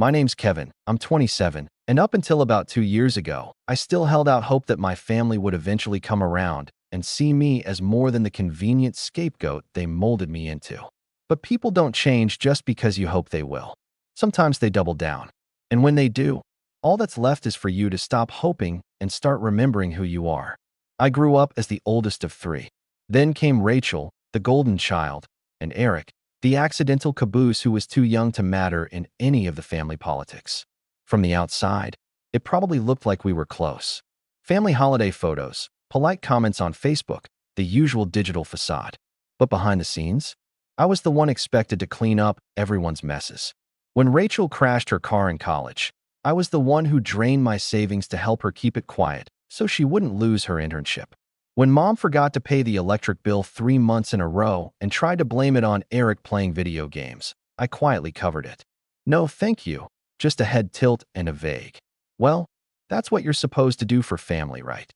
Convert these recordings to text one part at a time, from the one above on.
My name's Kevin. I'm 27, and up until about 2 years ago, I still held out hope that my family would eventually come around and see me as more than the convenient scapegoat they molded me into. But people don't change just because you hope they will. Sometimes they double down. And when they do, all that's left is for you to stop hoping and start remembering who you are. I grew up as the oldest of three. Then came Rachel, the golden child, and Eric, the accidental caboose who was too young to matter in any of the family politics. From the outside, it probably looked like we were close. Family holiday photos, polite comments on Facebook, the usual digital facade. But behind the scenes, I was the one expected to clean up everyone's messes. When Rachel crashed her car in college, I was the one who drained my savings to help her keep it quiet so she wouldn't lose her internship. When mom forgot to pay the electric bill 3 months in a row and tried to blame it on Eric playing video games, I quietly covered it. No, thank you. Just a head tilt and a vague, well, that's what you're supposed to do for family, right?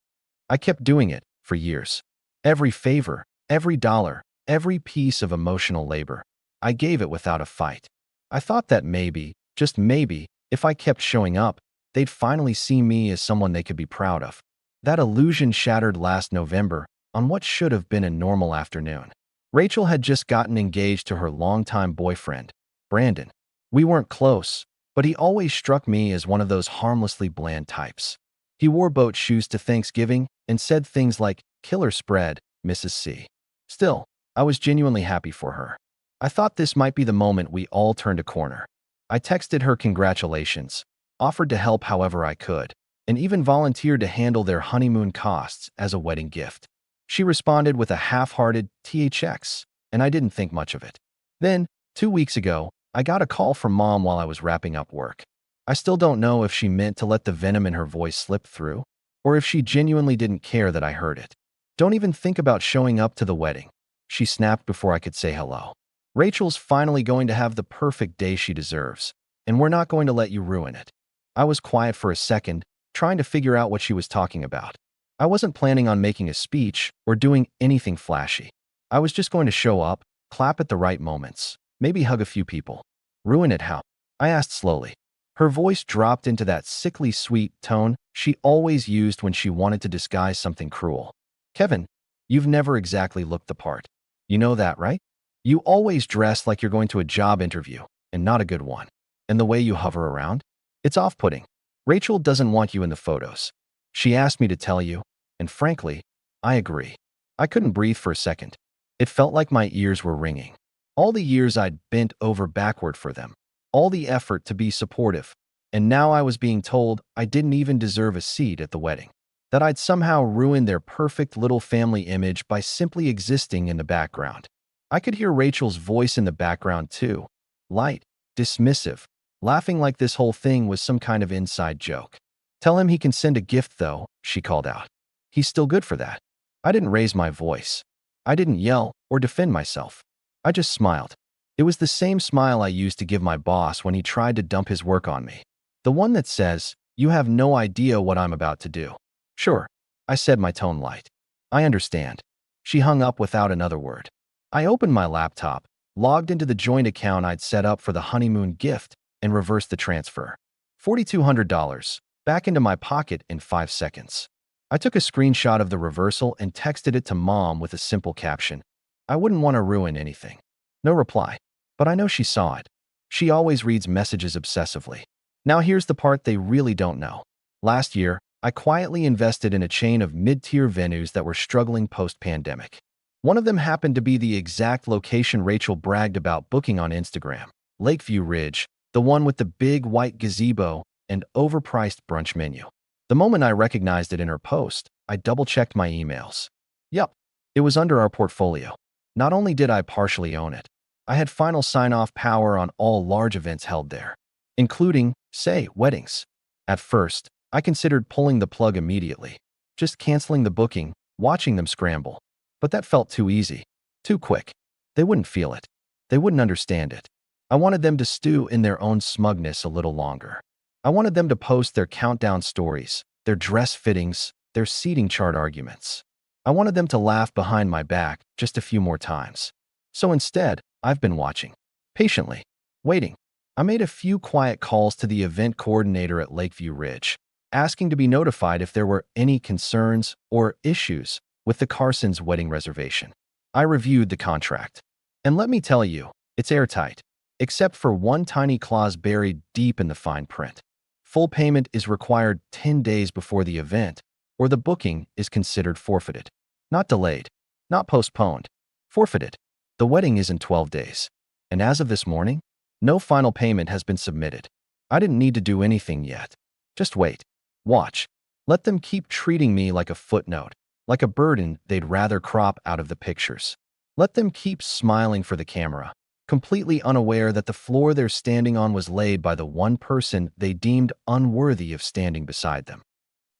I kept doing it for years. Every favor, every dollar, every piece of emotional labor, I gave it without a fight. I thought that maybe, just maybe, if I kept showing up, they'd finally see me as someone they could be proud of. That illusion shattered last November on what should have been a normal afternoon. Rachel had just gotten engaged to her longtime boyfriend, Brandon. We weren't close, but he always struck me as one of those harmlessly bland types. He wore boat shoes to Thanksgiving and said things like, "Killer spread, Mrs. C." Still, I was genuinely happy for her. I thought this might be the moment we all turned a corner. I texted her congratulations, offered to help however I could, and even volunteered to handle their honeymoon costs as a wedding gift. She responded with a half-hearted THX, and I didn't think much of it. Then, 2 weeks ago, I got a call from mom while I was wrapping up work. I still don't know if she meant to let the venom in her voice slip through, or if she genuinely didn't care that I heard it. "Don't even think about showing up to the wedding," she snapped before I could say hello. "Rachel's finally going to have the perfect day she deserves, and we're not going to let you ruin it." I was quiet for a second, trying to figure out what she was talking about. I wasn't planning on making a speech or doing anything flashy. I was just going to show up, clap at the right moments, maybe hug a few people. "Ruin it how?" I asked slowly. Her voice dropped into that sickly sweet tone she always used when she wanted to disguise something cruel. "Kevin, you've never exactly looked the part. You know that, right? You always dress like you're going to a job interview, and not a good one. And the way you hover around? It's off-putting. Rachel doesn't want you in the photos. She asked me to tell you, and frankly, I agree." I couldn't breathe for a second. It felt like my ears were ringing. All the years I'd bent over backward for them, all the effort to be supportive, and now I was being told I didn't even deserve a seat at the wedding. That I'd somehow ruined their perfect little family image by simply existing in the background. I could hear Rachel's voice in the background too, light, dismissive, laughing like this whole thing was some kind of inside joke. "Tell him he can send a gift though," she called out. "He's still good for that." I didn't raise my voice. I didn't yell or defend myself. I just smiled. It was the same smile I used to give my boss when he tried to dump his work on me. The one that says, "You have no idea what I'm about to do." "Sure," I said, my tone light. "I understand." She hung up without another word. I opened my laptop, logged into the joint account I'd set up for the honeymoon gift, and reversed the transfer. $4,200, back into my pocket in 5 seconds. I took a screenshot of the reversal and texted it to mom with a simple caption. I wouldn't want to ruin anything. No reply, but I know she saw it. She always reads messages obsessively. Now here's the part they really don't know. Last year, I quietly invested in a chain of mid-tier venues that were struggling post-pandemic. One of them happened to be the exact location Rachel bragged about booking on Instagram, Lakeview Ridge, the one with the big white gazebo and overpriced brunch menu. The moment I recognized it in her post, I double-checked my emails. Yup, it was under our portfolio. Not only did I partially own it, I had final sign-off power on all large events held there, including, say, weddings. At first, I considered pulling the plug immediately, just canceling the booking, watching them scramble. But that felt too easy, too quick. They wouldn't feel it. They wouldn't understand it. I wanted them to stew in their own smugness a little longer. I wanted them to post their countdown stories, their dress fittings, their seating chart arguments. I wanted them to laugh behind my back just a few more times. So instead, I've been watching. Patiently. Waiting. I made a few quiet calls to the event coordinator at Lakeview Ridge, asking to be notified if there were any concerns or issues with the Carsons' wedding reservation. I reviewed the contract. And let me tell you, it's airtight, except for one tiny clause buried deep in the fine print. Full payment is required 10 days before the event, or the booking is considered forfeited. Not delayed, not postponed, forfeited. The wedding is in 12 days. And as of this morning, no final payment has been submitted. I didn't need to do anything yet. Just wait. Watch. Let them keep treating me like a footnote, like a burden they'd rather crop out of the pictures. Let them keep smiling for the camera, completely unaware that the floor they're standing on was laid by the one person they deemed unworthy of standing beside them.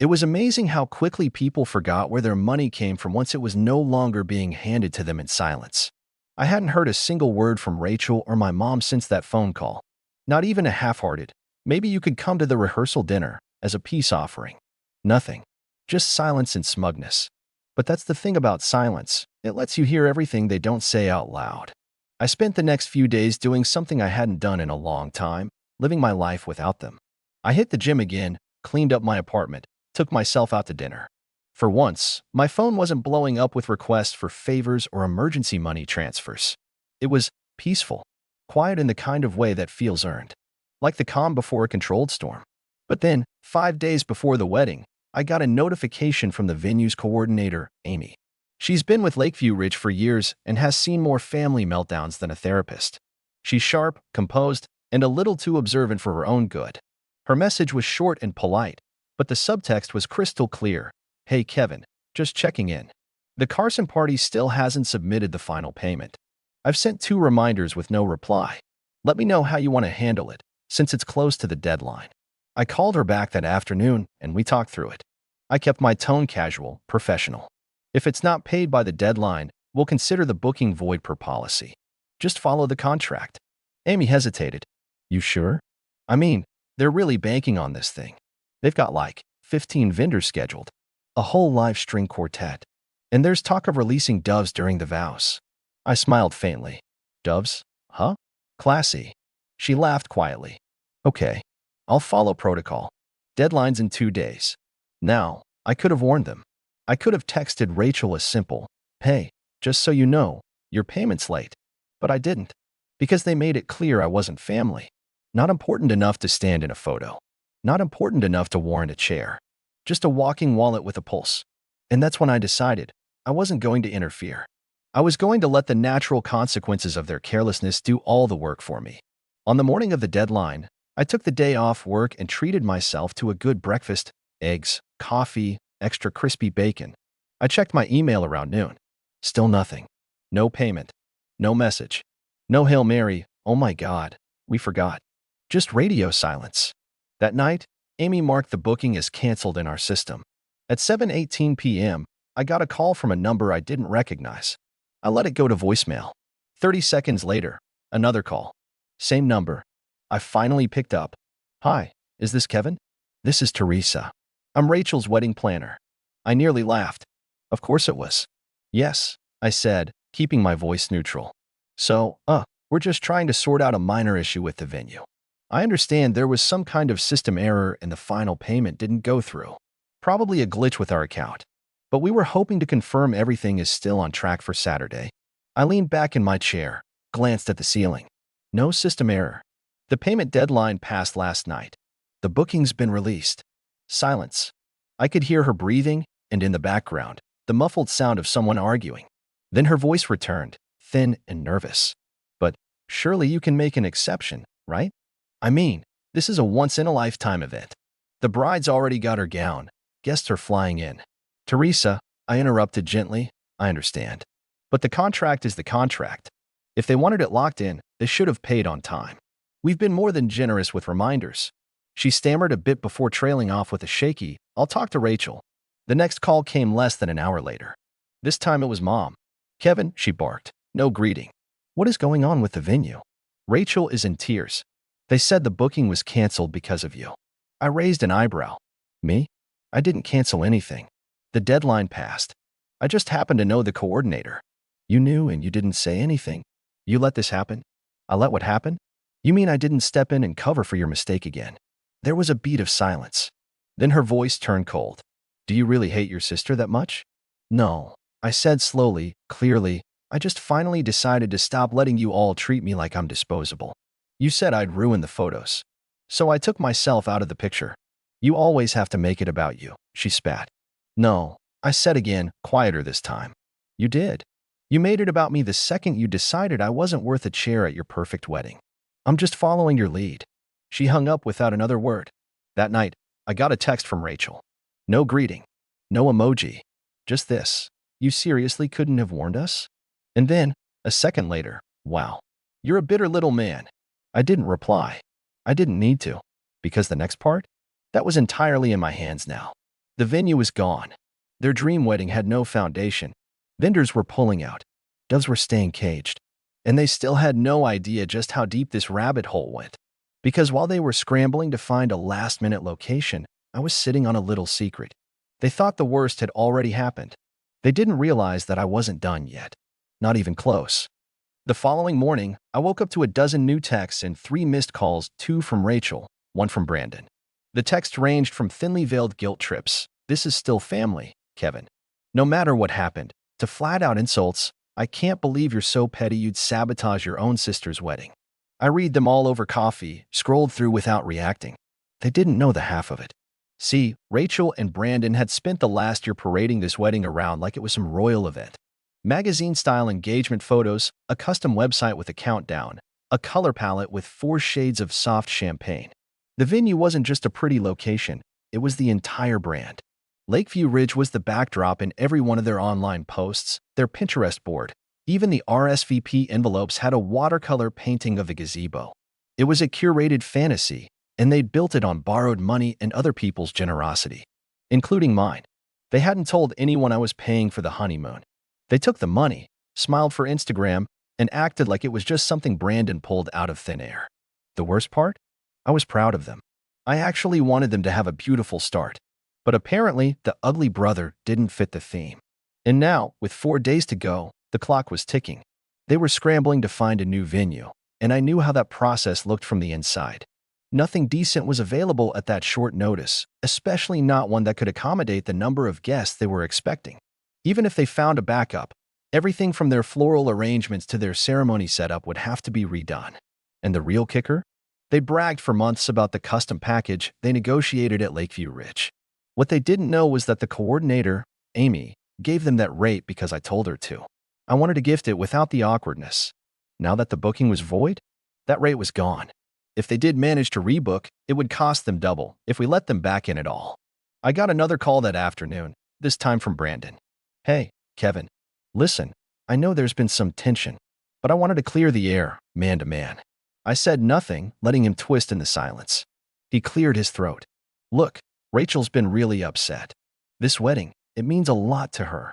It was amazing how quickly people forgot where their money came from once it was no longer being handed to them in silence. I hadn't heard a single word from Rachel or my mom since that phone call. Not even a half-hearted, maybe you could come to the rehearsal dinner as a peace offering. Nothing. Just silence and smugness. But that's the thing about silence. It lets you hear everything they don't say out loud. I spent the next few days doing something I hadn't done in a long time, living my life without them. I hit the gym again, cleaned up my apartment, took myself out to dinner. For once, my phone wasn't blowing up with requests for favors or emergency money transfers. It was peaceful, quiet in the kind of way that feels earned, like the calm before a controlled storm. But then, 5 days before the wedding, I got a notification from the venue's coordinator, Amy. She's been with Lakeview Ridge for years and has seen more family meltdowns than a therapist. She's sharp, composed, and a little too observant for her own good. Her message was short and polite, but the subtext was crystal clear. Hey Kevin, just checking in. The Carson party still hasn't submitted the final payment. I've sent 2 reminders with no reply. Let me know how you want to handle it, since it's close to the deadline. I called her back that afternoon, and we talked through it. I kept my tone casual, professional. If it's not paid by the deadline, we'll consider the booking void per policy. Just follow the contract. Amy hesitated. You sure? I mean, they're really banking on this thing. They've got like 15 vendors scheduled. A whole live string quartet. And there's talk of releasing doves during the vows. I smiled faintly. Doves? Huh? Classy. She laughed quietly. Okay. I'll follow protocol. Deadline's in 2 days. Now, I could have warned them. I could have texted Rachel a simple, hey, just so you know, your payment's late. But I didn't. Because they made it clear I wasn't family. Not important enough to stand in a photo. Not important enough to warrant a chair. Just a walking wallet with a pulse. And that's when I decided I wasn't going to interfere. I was going to let the natural consequences of their carelessness do all the work for me. On the morning of the deadline, I took the day off work and treated myself to a good breakfast, eggs, coffee, extra crispy bacon. I checked my email around noon. Still nothing. No payment. No message. No Hail Mary, oh my God, we forgot. Just radio silence. That night, Amy marked the booking as canceled in our system. At 7:18 p.m., I got a call from a number I didn't recognize. I let it go to voicemail. 30 seconds later, another call. Same number. I finally picked up. Hi, is this Kevin? This is Teresa. I'm Rachel's wedding planner. I nearly laughed. Of course it was. Yes, I said, keeping my voice neutral. So, we're just trying to sort out a minor issue with the venue. I understand there was some kind of system error and the final payment didn't go through. Probably a glitch with our account. But we were hoping to confirm everything is still on track for Saturday. I leaned back in my chair, glanced at the ceiling. No system error. The payment deadline passed last night. The booking's been released. Silence. I could hear her breathing, and in the background, the muffled sound of someone arguing. Then her voice returned, thin and nervous. But surely you can make an exception, right? I mean, this is a once-in-a-lifetime event. The bride's already got her gown. Guests are flying in. Teresa, I interrupted gently, I understand. But the contract is the contract. If they wanted it locked in, they should have paid on time. We've been more than generous with reminders. She stammered a bit before trailing off with a shaky, I'll talk to Rachel. The next call came less than an hour later. This time it was Mom. Kevin, she barked. No greeting. What is going on with the venue? Rachel is in tears. They said the booking was canceled because of you. I raised an eyebrow. Me? I didn't cancel anything. The deadline passed. I just happened to know the coordinator. You knew and you didn't say anything. You let this happen? I let what happen? You mean I didn't step in and cover for your mistake again? There was a beat of silence. Then her voice turned cold. Do you really hate your sister that much? No, I said slowly, clearly. I just finally decided to stop letting you all treat me like I'm disposable. You said I'd ruin the photos. So I took myself out of the picture. You always have to make it about you, she spat. No, I said again, quieter this time. You did. You made it about me the second you decided I wasn't worth a chair at your perfect wedding. I'm just following your lead. She hung up without another word. That night, I got a text from Rachel. No greeting. No emoji. Just this. You seriously couldn't have warned us? And then, a second later, wow. You're a bitter little man. I didn't reply. I didn't need to. Because the next part? That was entirely in my hands now. The venue was gone. Their dream wedding had no foundation. Vendors were pulling out. Doves were staying caged. And they still had no idea just how deep this rabbit hole went. Because while they were scrambling to find a last-minute location, I was sitting on a little secret. They thought the worst had already happened. They didn't realize that I wasn't done yet. Not even close. The following morning, I woke up to a dozen new texts and 3 missed calls, 2 from Rachel, 1 from Brandon. The texts ranged from thinly veiled guilt trips, "This is still family, Kevin," no matter what happened, to flat-out insults, "I can't believe you're so petty you'd sabotage your own sister's wedding." I read them all over coffee, scrolled through without reacting. They didn't know the half of it. See, Rachel and Brandon had spent the last year parading this wedding around like it was some royal event. Magazine-style engagement photos, a custom website with a countdown, a color palette with 4 shades of soft champagne. The venue wasn't just a pretty location, it was the entire brand. Lakeview Ridge was the backdrop in every one of their online posts, their Pinterest board. Even the RSVP envelopes had a watercolor painting of the gazebo. It was a curated fantasy, and they'd built it on borrowed money and other people's generosity, including mine. They hadn't told anyone I was paying for the honeymoon. They took the money, smiled for Instagram, and acted like it was just something Brandon pulled out of thin air. The worst part? I was proud of them. I actually wanted them to have a beautiful start. But apparently, the ugly brother didn't fit the theme. And now, with 4 days to go, the clock was ticking. They were scrambling to find a new venue, and I knew how that process looked from the inside. Nothing decent was available at that short notice, especially not one that could accommodate the number of guests they were expecting. Even if they found a backup, everything from their floral arrangements to their ceremony setup would have to be redone. And the real kicker? They bragged for months about the custom package they negotiated at Lakeview Ridge. What they didn't know was that the coordinator, Amy, gave them that rate because I told her to. I wanted to gift it without the awkwardness. Now that the booking was void, that rate was gone. If they did manage to rebook, it would cost them double if we let them back in at all. I got another call that afternoon, this time from Brandon. Hey, Kevin. Listen, I know there's been some tension, but I wanted to clear the air, man to man. I said nothing, letting him twist in the silence. He cleared his throat. Look, Rachel's been really upset. This wedding, it means a lot to her.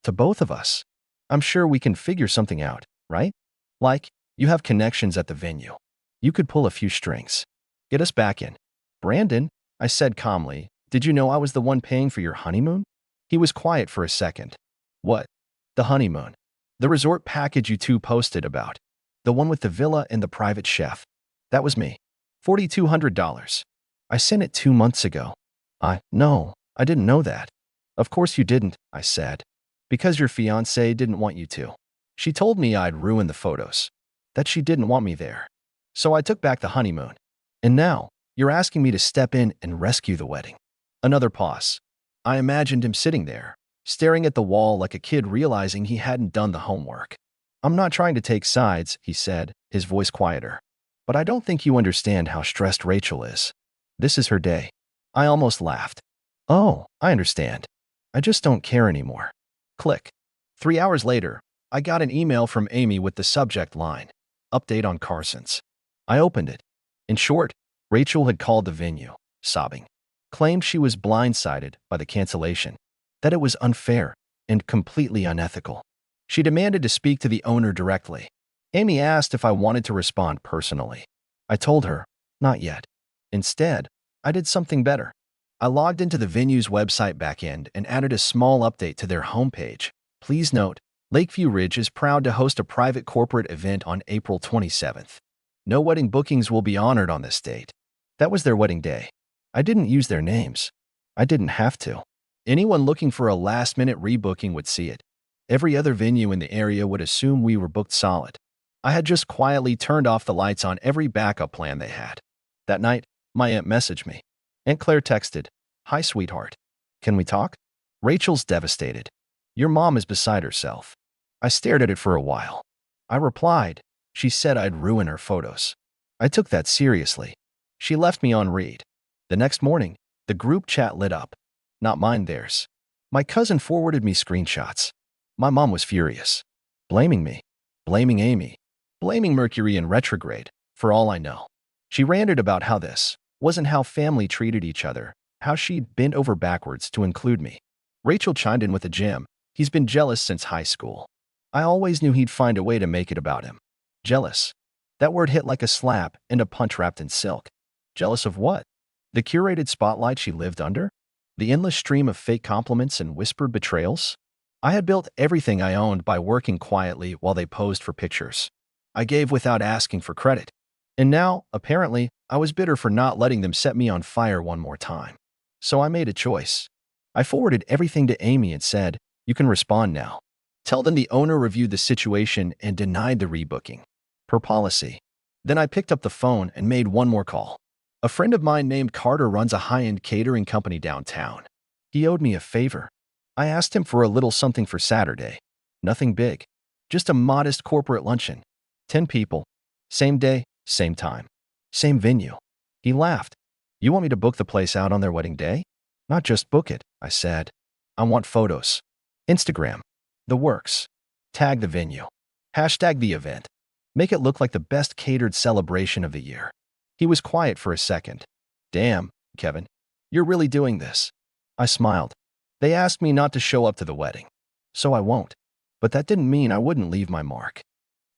To both of us. I'm sure we can figure something out, right? Like, you have connections at the venue. You could pull a few strings. Get us back in. Brandon, I said calmly, did you know I was the one paying for your honeymoon? He was quiet for a second. What? The honeymoon. The resort package you two posted about. The one with the villa and the private chef. That was me. $4,200. I sent it 2 months ago. No, I didn't know that. Of course you didn't, I said. Because your fiancée didn't want you to. She told me I'd ruin the photos. That she didn't want me there. So I took back the honeymoon. And now, you're asking me to step in and rescue the wedding. Another pause. I imagined him sitting there, staring at the wall like a kid realizing he hadn't done the homework. I'm not trying to take sides, he said, his voice quieter. But I don't think you understand how stressed Rachel is. This is her day. I almost laughed. Oh, I understand. I just don't care anymore. Click. 3 hours later, I got an email from Amy with the subject line, "Update on Carson's." I opened it. In short, Rachel had called the venue, sobbing. Claimed she was blindsided by the cancellation, that it was unfair and completely unethical. She demanded to speak to the owner directly. Amy asked if I wanted to respond personally. I told her, not yet. Instead, I did something better. I logged into the venue's website backend and added a small update to their homepage. Please note, Lakeview Ridge is proud to host a private corporate event on April 27th. No wedding bookings will be honored on this date. That was their wedding day. I didn't use their names. I didn't have to. Anyone looking for a last-minute rebooking would see it. Every other venue in the area would assume we were booked solid. I had just quietly turned off the lights on every backup plan they had. That night, my aunt messaged me. Aunt Claire texted, "Hi, sweetheart. Can we talk?" Rachel's devastated. "Your mom is beside herself." I stared at it for a while. I replied, "She said I'd ruin her photos." I took that seriously. She left me on read. The next morning, the group chat lit up. Not mine, theirs. My cousin forwarded me screenshots. My mom was furious. Blaming me. Blaming Amy. Blaming Mercury in retrograde, for all I know. She ranted about how this wasn't how family treated each other, how she'd bent over backwards to include me. Rachel chimed in with a gem. "He's been jealous since high school. I always knew he'd find a way to make it about him." Jealous. That word hit like a slap and a punch wrapped in silk. Jealous of what? The curated spotlight she lived under? The endless stream of fake compliments and whispered betrayals? I had built everything I owned by working quietly while they posed for pictures. I gave without asking for credit. And now, apparently, I was bitter for not letting them set me on fire one more time. So I made a choice. I forwarded everything to Amy and said, "You can respond now. Tell them the owner reviewed the situation and denied the rebooking. Per policy." Then I picked up the phone and made one more call. A friend of mine named Carter runs a high-end catering company downtown. He owed me a favor. I asked him for a little something for Saturday. Nothing big. Just a modest corporate luncheon. 10 people. Same day, same time. Same venue. He laughed. "You want me to book the place out on their wedding day?" "Not just book it," I said. "I want photos. Instagram. The works. Tag the venue. Hashtag the event. Make it look like the best catered celebration of the year." He was quiet for a second. "Damn, Kevin, you're really doing this." I smiled. They asked me not to show up to the wedding. So I won't. But that didn't mean I wouldn't leave my mark.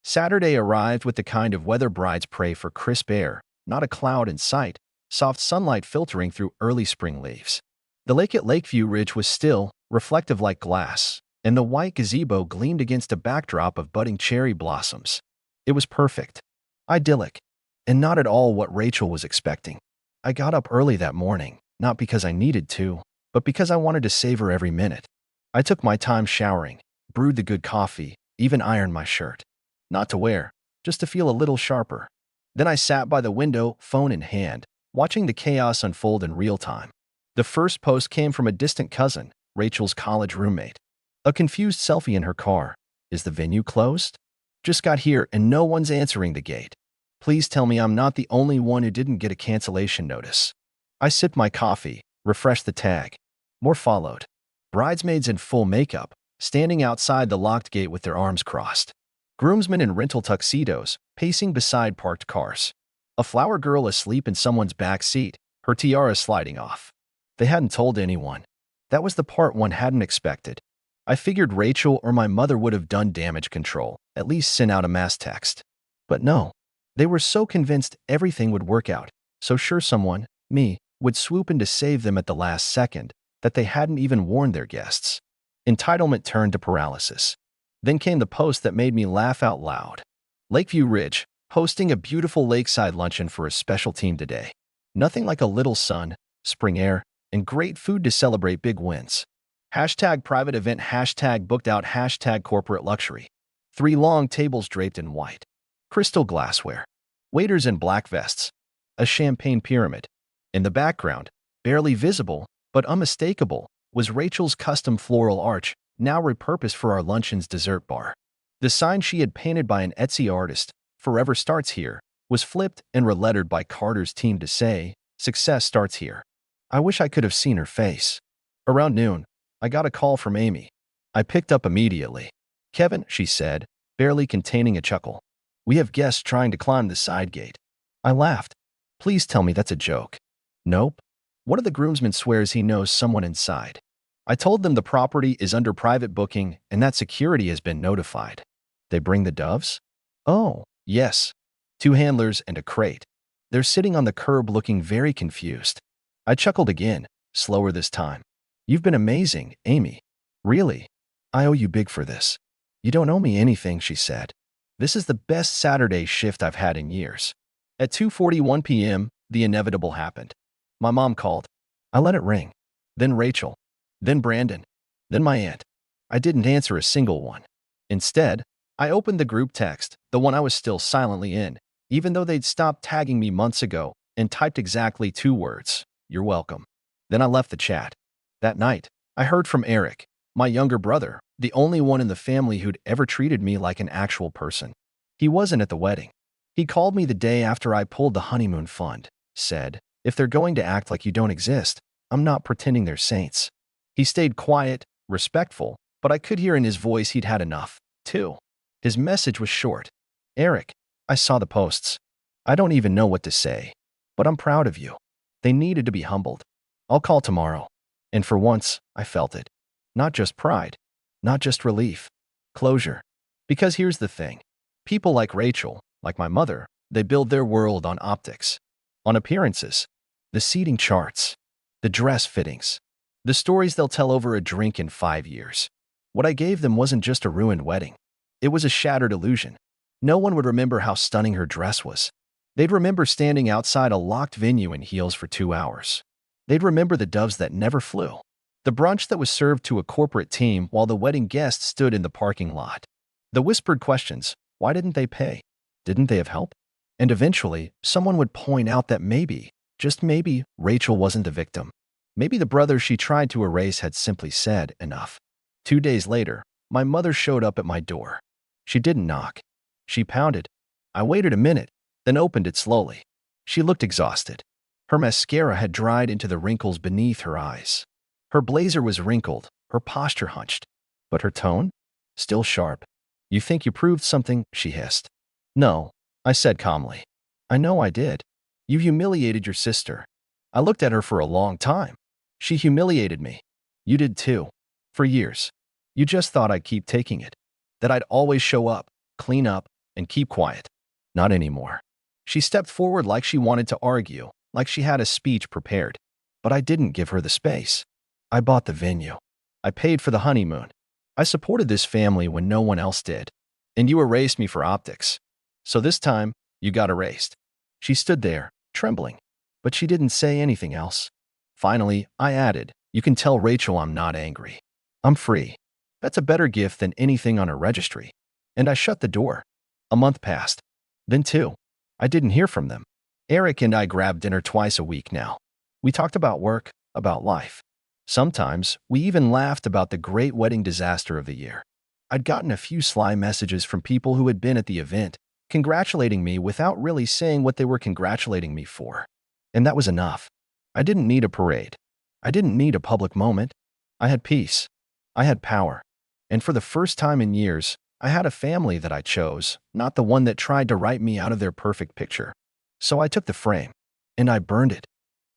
Saturday arrived with the kind of weather brides pray for: crisp air, not a cloud in sight, soft sunlight filtering through early spring leaves. The lake at Lakeview Ridge was still, reflective like glass, and the white gazebo gleamed against a backdrop of budding cherry blossoms. It was perfect. Idyllic. And not at all what Rachel was expecting. I got up early that morning, not because I needed to, but because I wanted to savor every minute. I took my time showering, brewed the good coffee, even ironed my shirt. Not to wear, just to feel a little sharper. Then I sat by the window, phone in hand, watching the chaos unfold in real time. The first post came from a distant cousin, Rachel's college roommate. A confused selfie in her car. "Is the venue closed? Just got here and no one's answering the gate. Please tell me I'm not the only one who didn't get a cancellation notice." I sipped my coffee, refreshed the tag. More followed. Bridesmaids in full makeup, standing outside the locked gate with their arms crossed. Groomsmen in rental tuxedos, pacing beside parked cars. A flower girl asleep in someone's back seat, her tiara sliding off. They hadn't told anyone. That was the part one hadn't expected. I figured Rachel or my mother would have done damage control, at least sent out a mass text. But no. They were so convinced everything would work out, so sure someone, me, would swoop in to save them at the last second, that they hadn't even warned their guests. Entitlement turned to paralysis. Then came the post that made me laugh out loud. Lakeview Ridge, hosting a beautiful lakeside luncheon for a special team today. Nothing like a little sun, spring air, and great food to celebrate big wins. Hashtag private event, hashtag booked out, hashtag corporate luxury. 3 long tables draped in white. Crystal glassware. Waiters in black vests. A champagne pyramid. In the background, barely visible, but unmistakable, was Rachel's custom floral arch, now repurposed for our luncheon's dessert bar. The sign she had painted by an Etsy artist, "Forever Starts Here," was flipped and relettered by Carter's team to say, "Success starts here." I wish I could have seen her face. Around noon, I got a call from Amy. I picked up immediately. "Kevin," she said, barely containing a chuckle. "We have guests trying to climb the side gate." I laughed. "Please tell me that's a joke." "Nope. One of the groomsmen swears he knows someone inside." I told them the property is under private booking and that security has been notified. "They bring the doves?" "Oh, yes. 2 handlers and a crate. They're sitting on the curb looking very confused." I chuckled again, slower this time. "You've been amazing, Amy. Really. I owe you big for this." "You don't owe me anything," she said. This is the best Saturday shift I've had in years. At 2:41 p.m., the inevitable happened. My mom called. I let it ring. Then Rachel. Then Brandon. Then my aunt. I didn't answer a single one. Instead, I opened the group text, the one I was still silently in, even though they'd stopped tagging me months ago, and typed exactly 2 words: "You're welcome." Then I left the chat. That night, I heard from Eric, my younger brother, the only one in the family who'd ever treated me like an actual person. He wasn't at the wedding. He called me the day after I pulled the honeymoon fund, said, "If they're going to act like you don't exist, I'm not pretending they're saints." He stayed quiet, respectful, but I could hear in his voice he'd had enough, too. His message was short. "Eric, I saw the posts. I don't even know what to say, but I'm proud of you." They needed to be humbled. "I'll call tomorrow." And for once, I felt it. Not just pride, not just relief, closure. Because here's the thing. People like Rachel, like my mother, they build their world on optics, on appearances, the seating charts, the dress fittings, the stories they'll tell over a drink in 5 years. What I gave them wasn't just a ruined wedding. It was a shattered illusion. No one would remember how stunning her dress was. They'd remember standing outside a locked venue in heels for 2 hours. They'd remember the doves that never flew, the brunch that was served to a corporate team while the wedding guests stood in the parking lot, the whispered questions: why didn't they pay? Didn't they have help? And eventually, someone would point out that maybe, just maybe, Rachel wasn't the victim. Maybe the brother she tried to erase had simply said enough. 2 days later, my mother showed up at my door. She didn't knock. She pounded. I waited a minute, then opened it slowly. She looked exhausted. Her mascara had dried into the wrinkles beneath her eyes. Her blazer was wrinkled, her posture hunched. But her tone? Still sharp. "You think you proved something?" she hissed. "No," I said calmly. "I know I did. You humiliated your sister." I looked at her for a long time. "She humiliated me. You did too. For years. You just thought I'd keep taking it. That I'd always show up, clean up, and keep quiet. Not anymore." She stepped forward like she wanted to argue, like she had a speech prepared. But I didn't give her the space. I bought the venue. I paid for the honeymoon. I supported this family when no one else did. And you erased me for optics. So this time, you got erased." She stood there, trembling. But she didn't say anything else. Finally, I added, "You can tell Rachel I'm not angry. I'm free. That's a better gift than anything on her registry." And I shut the door. A month passed. Then 2. I didn't hear from them. Eric and I grabbed dinner twice a week now. We talked about work, about life. Sometimes, we even laughed about the great wedding disaster of the year. I'd gotten a few sly messages from people who had been at the event, congratulating me without really saying what they were congratulating me for. And that was enough. I didn't need a parade. I didn't need a public moment. I had peace. I had power. And for the first time in years, I had a family that I chose, not the one that tried to write me out of their perfect picture. So I took the frame, and I burned it.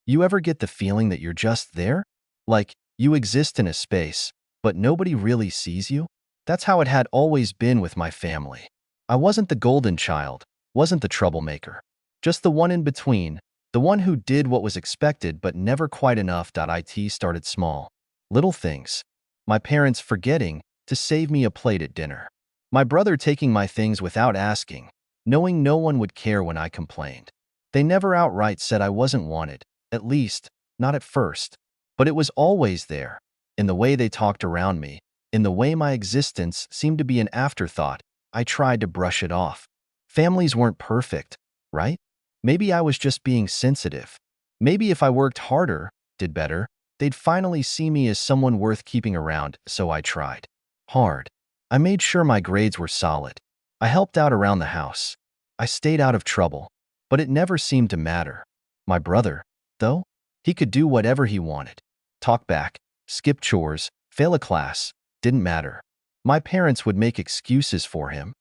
You ever get the feeling that you're just there? Like, you exist in a space, but nobody really sees you? That's how it had always been with my family. I wasn't the golden child, wasn't the troublemaker. Just the one in between, the one who did what was expected but never quite enough. It started small. Little things. My parents forgetting to save me a plate at dinner. My brother taking my things without asking, knowing no one would care when I complained. They never outright said I wasn't wanted, at least, not at first. But it was always there, in the way they talked around me, in the way my existence seemed to be an afterthought. I tried to brush it off. Families weren't perfect, right? Maybe I was just being sensitive. Maybe if I worked harder, did better, they'd finally see me as someone worth keeping around, so I tried. Hard. I made sure my grades were solid. I helped out around the house. I stayed out of trouble, but it never seemed to matter. My brother, though, he could do whatever he wanted. Talk back, skip chores, fail a class, didn't matter. My parents would make excuses for him.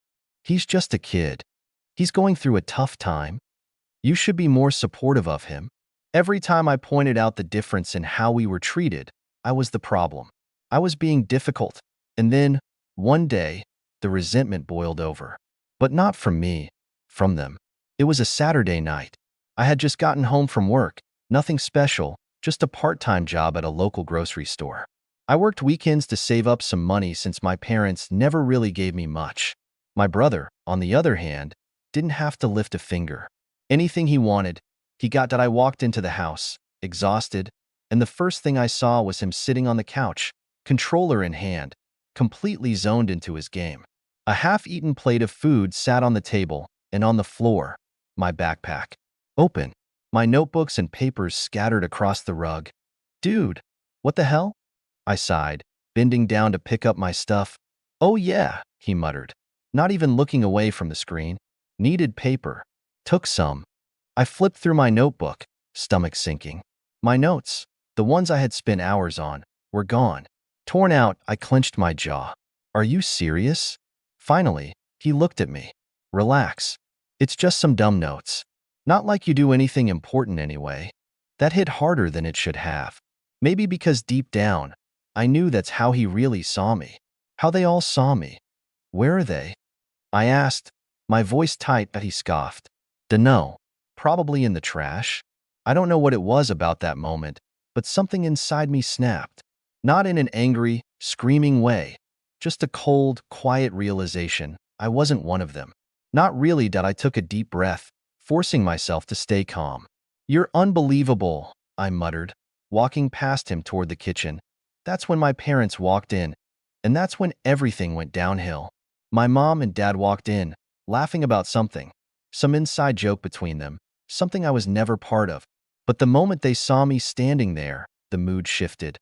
"He's just a kid. He's going through a tough time. You should be more supportive of him." Every time I pointed out the difference in how we were treated, I was the problem. I was being difficult. And then, one day, the resentment boiled over. But not from me, from them. It was a Saturday night. I had just gotten home from work. Nothing special, just a part-time job at a local grocery store. I worked weekends to save up some money since my parents never really gave me much. My brother, on the other hand, didn't have to lift a finger. Anything he wanted, he got. That I walked into the house, exhausted, and the first thing I saw was him sitting on the couch, controller in hand, completely zoned into his game. A half-eaten plate of food sat on the table, and on the floor, my backpack, open, my notebooks and papers scattered across the rug. Dude, what the hell? I sighed, bending down to pick up my stuff. Oh yeah, he muttered, not even looking away from the screen. Needed paper. Took some. I flipped through my notebook, stomach sinking. My notes, the ones I had spent hours on, were gone. Torn out, I clenched my jaw. Are you serious? Finally, he looked at me. Relax. It's just some dumb notes. Not like you do anything important anyway. That hit harder than it should have. Maybe because deep down, I knew that's how he really saw me. How they all saw me. Where are they? I asked, my voice tight, but he scoffed. Dunno. Probably in the trash. I don't know what it was about that moment, but something inside me snapped. Not in an angry, screaming way. Just a cold, quiet realization I wasn't one of them. Not really. That I took a deep breath, forcing myself to stay calm. You're unbelievable, I muttered, walking past him toward the kitchen. That's when my parents walked in, and that's when everything went downhill. My mom and dad walked in, laughing about something, some inside joke between them, something I was never part of. But the moment they saw me standing there, the mood shifted.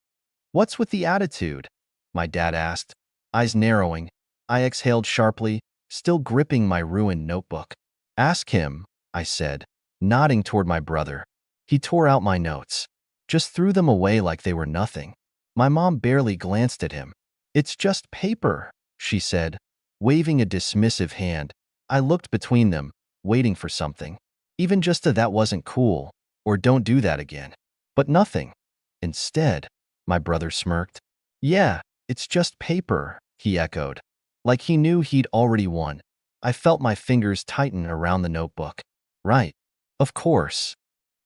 What's with the attitude? My dad asked, eyes narrowing. I exhaled sharply, still gripping my ruined notebook. Ask him, I said, nodding toward my brother. He tore out my notes, just threw them away like they were nothing. My mom barely glanced at him. It's just paper, she said, waving a dismissive hand. I looked between them, waiting for something. Even just a "that wasn't cool," or "don't do that again." But nothing. Instead, my brother smirked. Yeah, it's just paper, he echoed. Like he knew he'd already won. I felt my fingers tighten around the notebook. Right. Of course.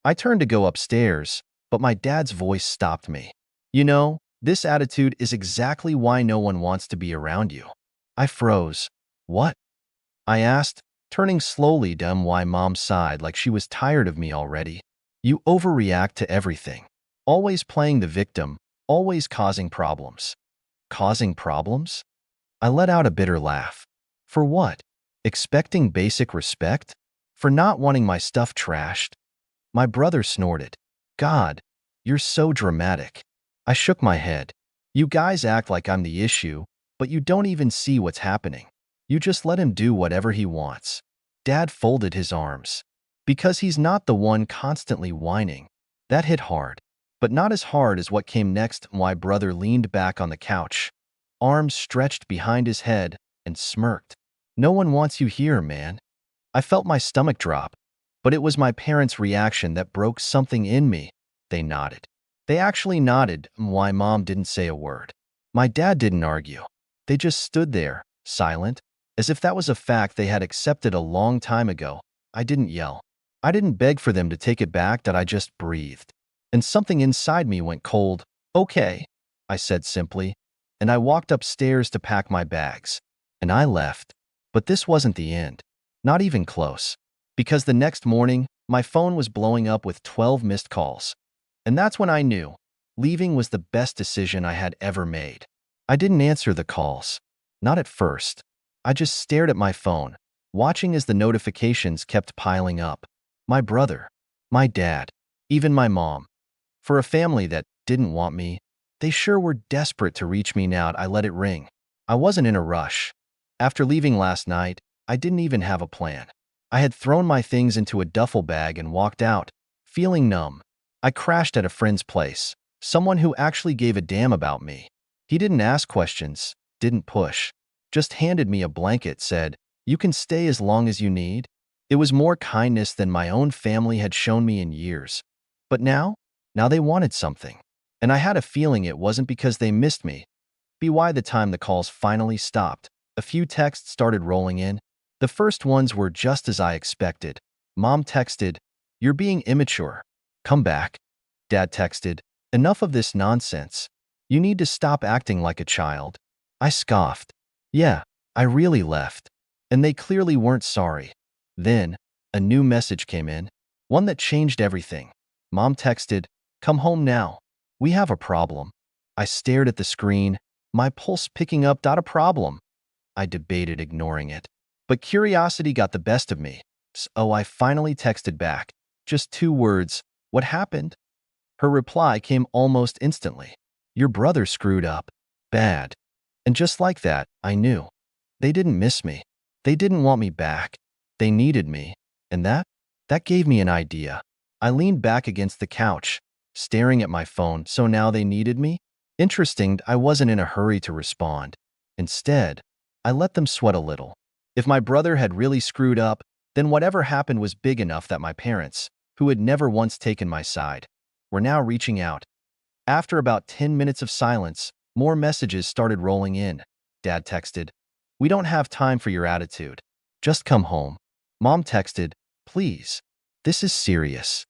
I turned to go upstairs, but my dad's voice stopped me. You know, this attitude is exactly why no one wants to be around you. I froze. What? I asked, turning slowly to my mom's side like she was tired of me already. You overreact to everything. Always playing the victim, always causing problems. Causing problems? I let out a bitter laugh. For what? Expecting basic respect? For not wanting my stuff trashed? My brother snorted. God, you're so dramatic. I shook my head. You guys act like I'm the issue, but you don't even see what's happening. You just let him do whatever he wants. Dad folded his arms. Because he's not the one constantly whining. That hit hard. But not as hard as what came next. My brother leaned back on the couch, arms stretched behind his head, and smirked. No one wants you here, man. I felt my stomach drop, but it was my parents' reaction that broke something in me. They nodded. They actually nodded. My mom didn't say a word. My dad didn't argue. They just stood there, silent, as if that was a fact they had accepted a long time ago. I didn't yell. I didn't beg for them to take it back. That I just breathed. And something inside me went cold. Okay, I said simply, and I walked upstairs to pack my bags. And I left. But this wasn't the end. Not even close. Because the next morning, my phone was blowing up with 12 missed calls. And that's when I knew leaving was the best decision I had ever made. I didn't answer the calls. Not at first. I just stared at my phone, watching as the notifications kept piling up. My brother, my dad, even my mom. For a family that didn't want me, they sure were desperate to reach me now. I let it ring. I wasn't in a rush. After leaving last night, I didn't even have a plan. I had thrown my things into a duffel bag and walked out, feeling numb. I crashed at a friend's place, someone who actually gave a damn about me. He didn't ask questions, didn't push, just handed me a blanket, said, "You can stay as long as you need." It was more kindness than my own family had shown me in years. But now they wanted something. And I had a feeling it wasn't because they missed me. By the time the calls finally stopped, a few texts started rolling in. The first ones were just as I expected. Mom texted, "You're being immature. Come back." Dad texted, "Enough of this nonsense. You need to stop acting like a child." I scoffed. Yeah, I really left. and they clearly weren't sorry. Then, a new message came in, one that changed everything. Mom texted, "Come home now. We have a problem." I stared at the screen, my pulse picking up. "A problem?" I debated ignoring it. But curiosity got the best of me, so I finally texted back. Just 2 words, "What happened?" Her reply came almost instantly. "Your brother screwed up. Bad." And just like that, I knew. They didn't miss me. They didn't want me back. They needed me. And that gave me an idea. I leaned back against the couch, staring at my phone. So now they needed me? Interesting, I wasn't in a hurry to respond. Instead, I let them sweat a little. If my brother had really screwed up, then whatever happened was big enough that my parents, who had never once taken my side, were now reaching out. After about 10 minutes of silence, more messages started rolling in. Dad texted, "We don't have time for your attitude. Just come home." Mom texted, "Please. This is serious."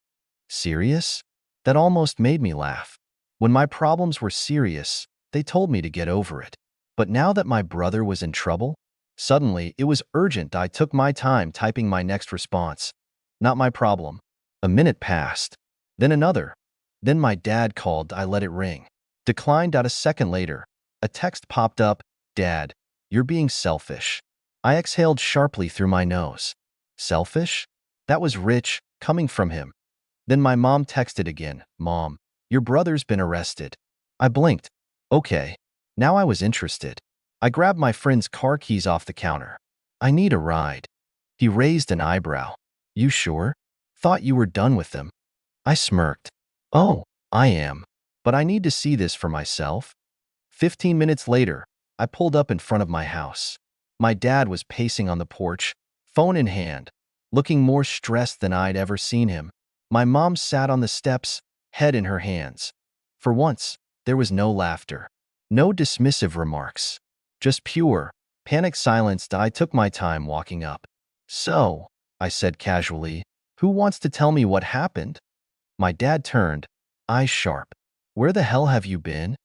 Serious? That almost made me laugh. When my problems were serious, they told me to get over it. But now that my brother was in trouble, suddenly it was urgent. I took my time typing my next response. "Not my problem." A minute passed. Then another. Then my dad called. I let it ring. Declined. A second later, a text popped up. "Dad, you're being selfish." I exhaled sharply through my nose. Selfish? That was rich, coming from him. Then my mom texted again. "Mom, your brother's been arrested." I blinked. Okay. Now I was interested. I grabbed my friend's car keys off the counter. "I need a ride." He raised an eyebrow. "You sure? Thought you were done with them." I smirked. "Oh, I am. But I need to see this for myself." 15 minutes later, I pulled up in front of my house. My dad was pacing on the porch, phone in hand, looking more stressed than I'd ever seen him. My mom sat on the steps, head in her hands. For once, there was no laughter, no dismissive remarks, just pure, panicked silence. I took my time walking up. "So," I said casually, "who wants to tell me what happened?" My dad turned, eyes sharp. "Where the hell have you been?"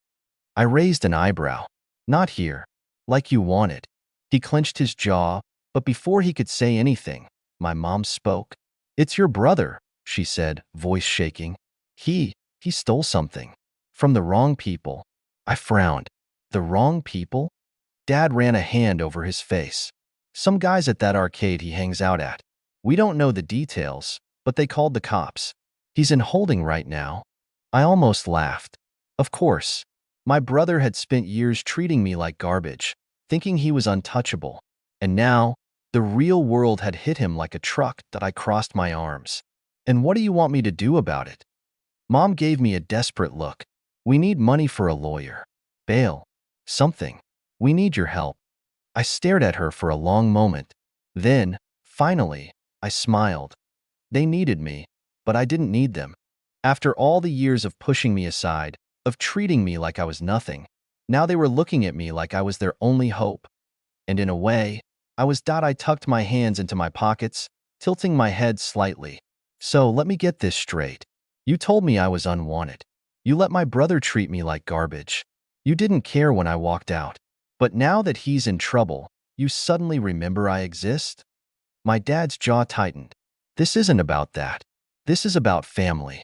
I raised an eyebrow. "Not here. Like you wanted." He clenched his jaw, but before he could say anything, my mom spoke. "It's your brother," she said, voice shaking. He stole something. From the wrong people." I frowned. The wrong people? Dad ran a hand over his face. "Some guys at that arcade he hangs out at. We don't know the details, but they called the cops. He's in holding right now." I almost laughed. Of course. My brother had spent years treating me like garbage, thinking he was untouchable. And now, the real world had hit him like a truck. That I crossed my arms. "And what do you want me to do about it?" Mom gave me a desperate look. "We need money for a lawyer. Bail. Something. We need your help." I stared at her for a long moment. Then, finally, I smiled. They needed me, but I didn't need them. After all the years of pushing me aside, of treating me like I was nothing, now they were looking at me like I was their only hope. And in a way, I was. I tucked my hands into my pockets, tilting my head slightly. "So let me get this straight. You told me I was unwanted. You let my brother treat me like garbage. You didn't care when I walked out. But now that he's in trouble, you suddenly remember I exist?" My dad's jaw tightened. "This isn't about that. This is about family."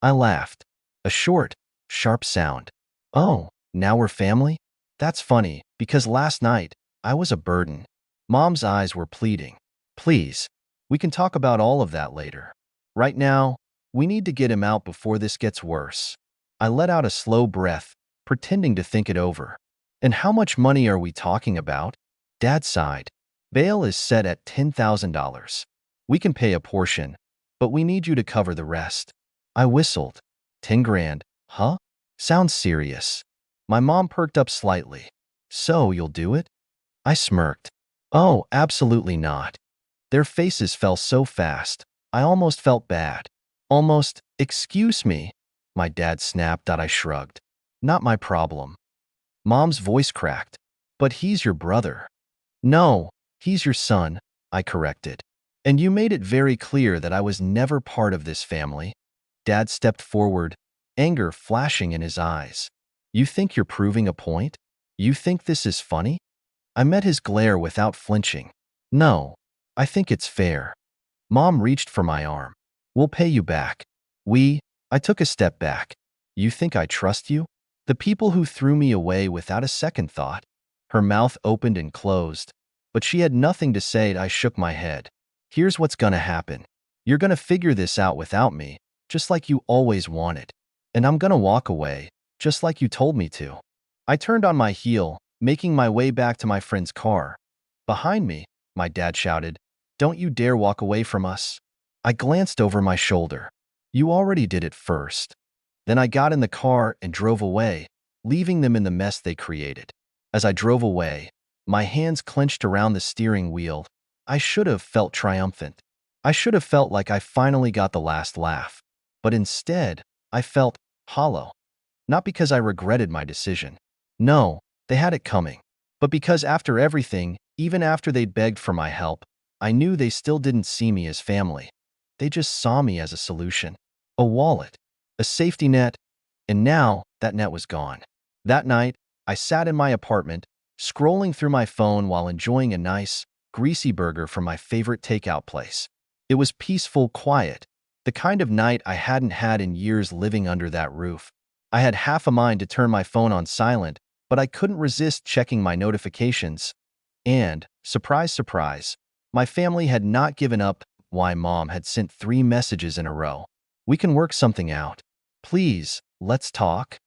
I laughed. A short, sharp sound. "Oh, now we're family?" That's funny, because last night, I was a burden. Mom's eyes were pleading. "Please, we can talk about all of that later. Right now, we need to get him out before this gets worse." I let out a slow breath, pretending to think it over. "And how much money are we talking about?" Dad sighed. "Bail is set at $10,000. We can pay a portion, but we need you to cover the rest." I whistled. 10 grand, huh? Sounds serious. My mom perked up slightly. "So you'll do it?" I smirked. "Oh, absolutely not." Their faces fell so fast, I almost felt bad. Almost, "Excuse me," my dad snapped. I shrugged. "Not my problem." Mom's voice cracked. "But he's your brother." "No, he's your son," I corrected. "And you made it very clear that I was never part of this family." Dad stepped forward, anger flashing in his eyes. "You think you're proving a point? You think this is funny?" I met his glare without flinching. No, I think it's fair. Mom reached for my arm. We'll pay you back. I took a step back. You think I trust you? The people who threw me away without a second thought. Her mouth opened and closed, but she had nothing to say. I shook my head. Here's what's gonna happen. You're gonna figure this out without me, just like you always wanted. And I'm gonna walk away, just like you told me to. I turned on my heel, making my way back to my friend's car. Behind me, my dad shouted, "Don't you dare walk away from us." I glanced over my shoulder. You already did it first. Then I got in the car and drove away, leaving them in the mess they created. As I drove away, my hands clenched around the steering wheel. I should have felt triumphant. I should have felt like I finally got the last laugh. But instead, I felt hollow. Not because I regretted my decision. No, they had it coming. But because after everything, even after they'd begged for my help, I knew they still didn't see me as family. They just saw me as a solution. A wallet. A safety net. And now, that net was gone. That night, I sat in my apartment, scrolling through my phone while enjoying a nice, greasy burger from my favorite takeout place. It was peaceful, quiet. The kind of night I hadn't had in years living under that roof. I had half a mind to turn my phone on silent, but I couldn't resist checking my notifications. And, surprise, surprise, my family had not given up. Why, Mom had sent 3 messages in a row. We can work something out. Please, let's talk.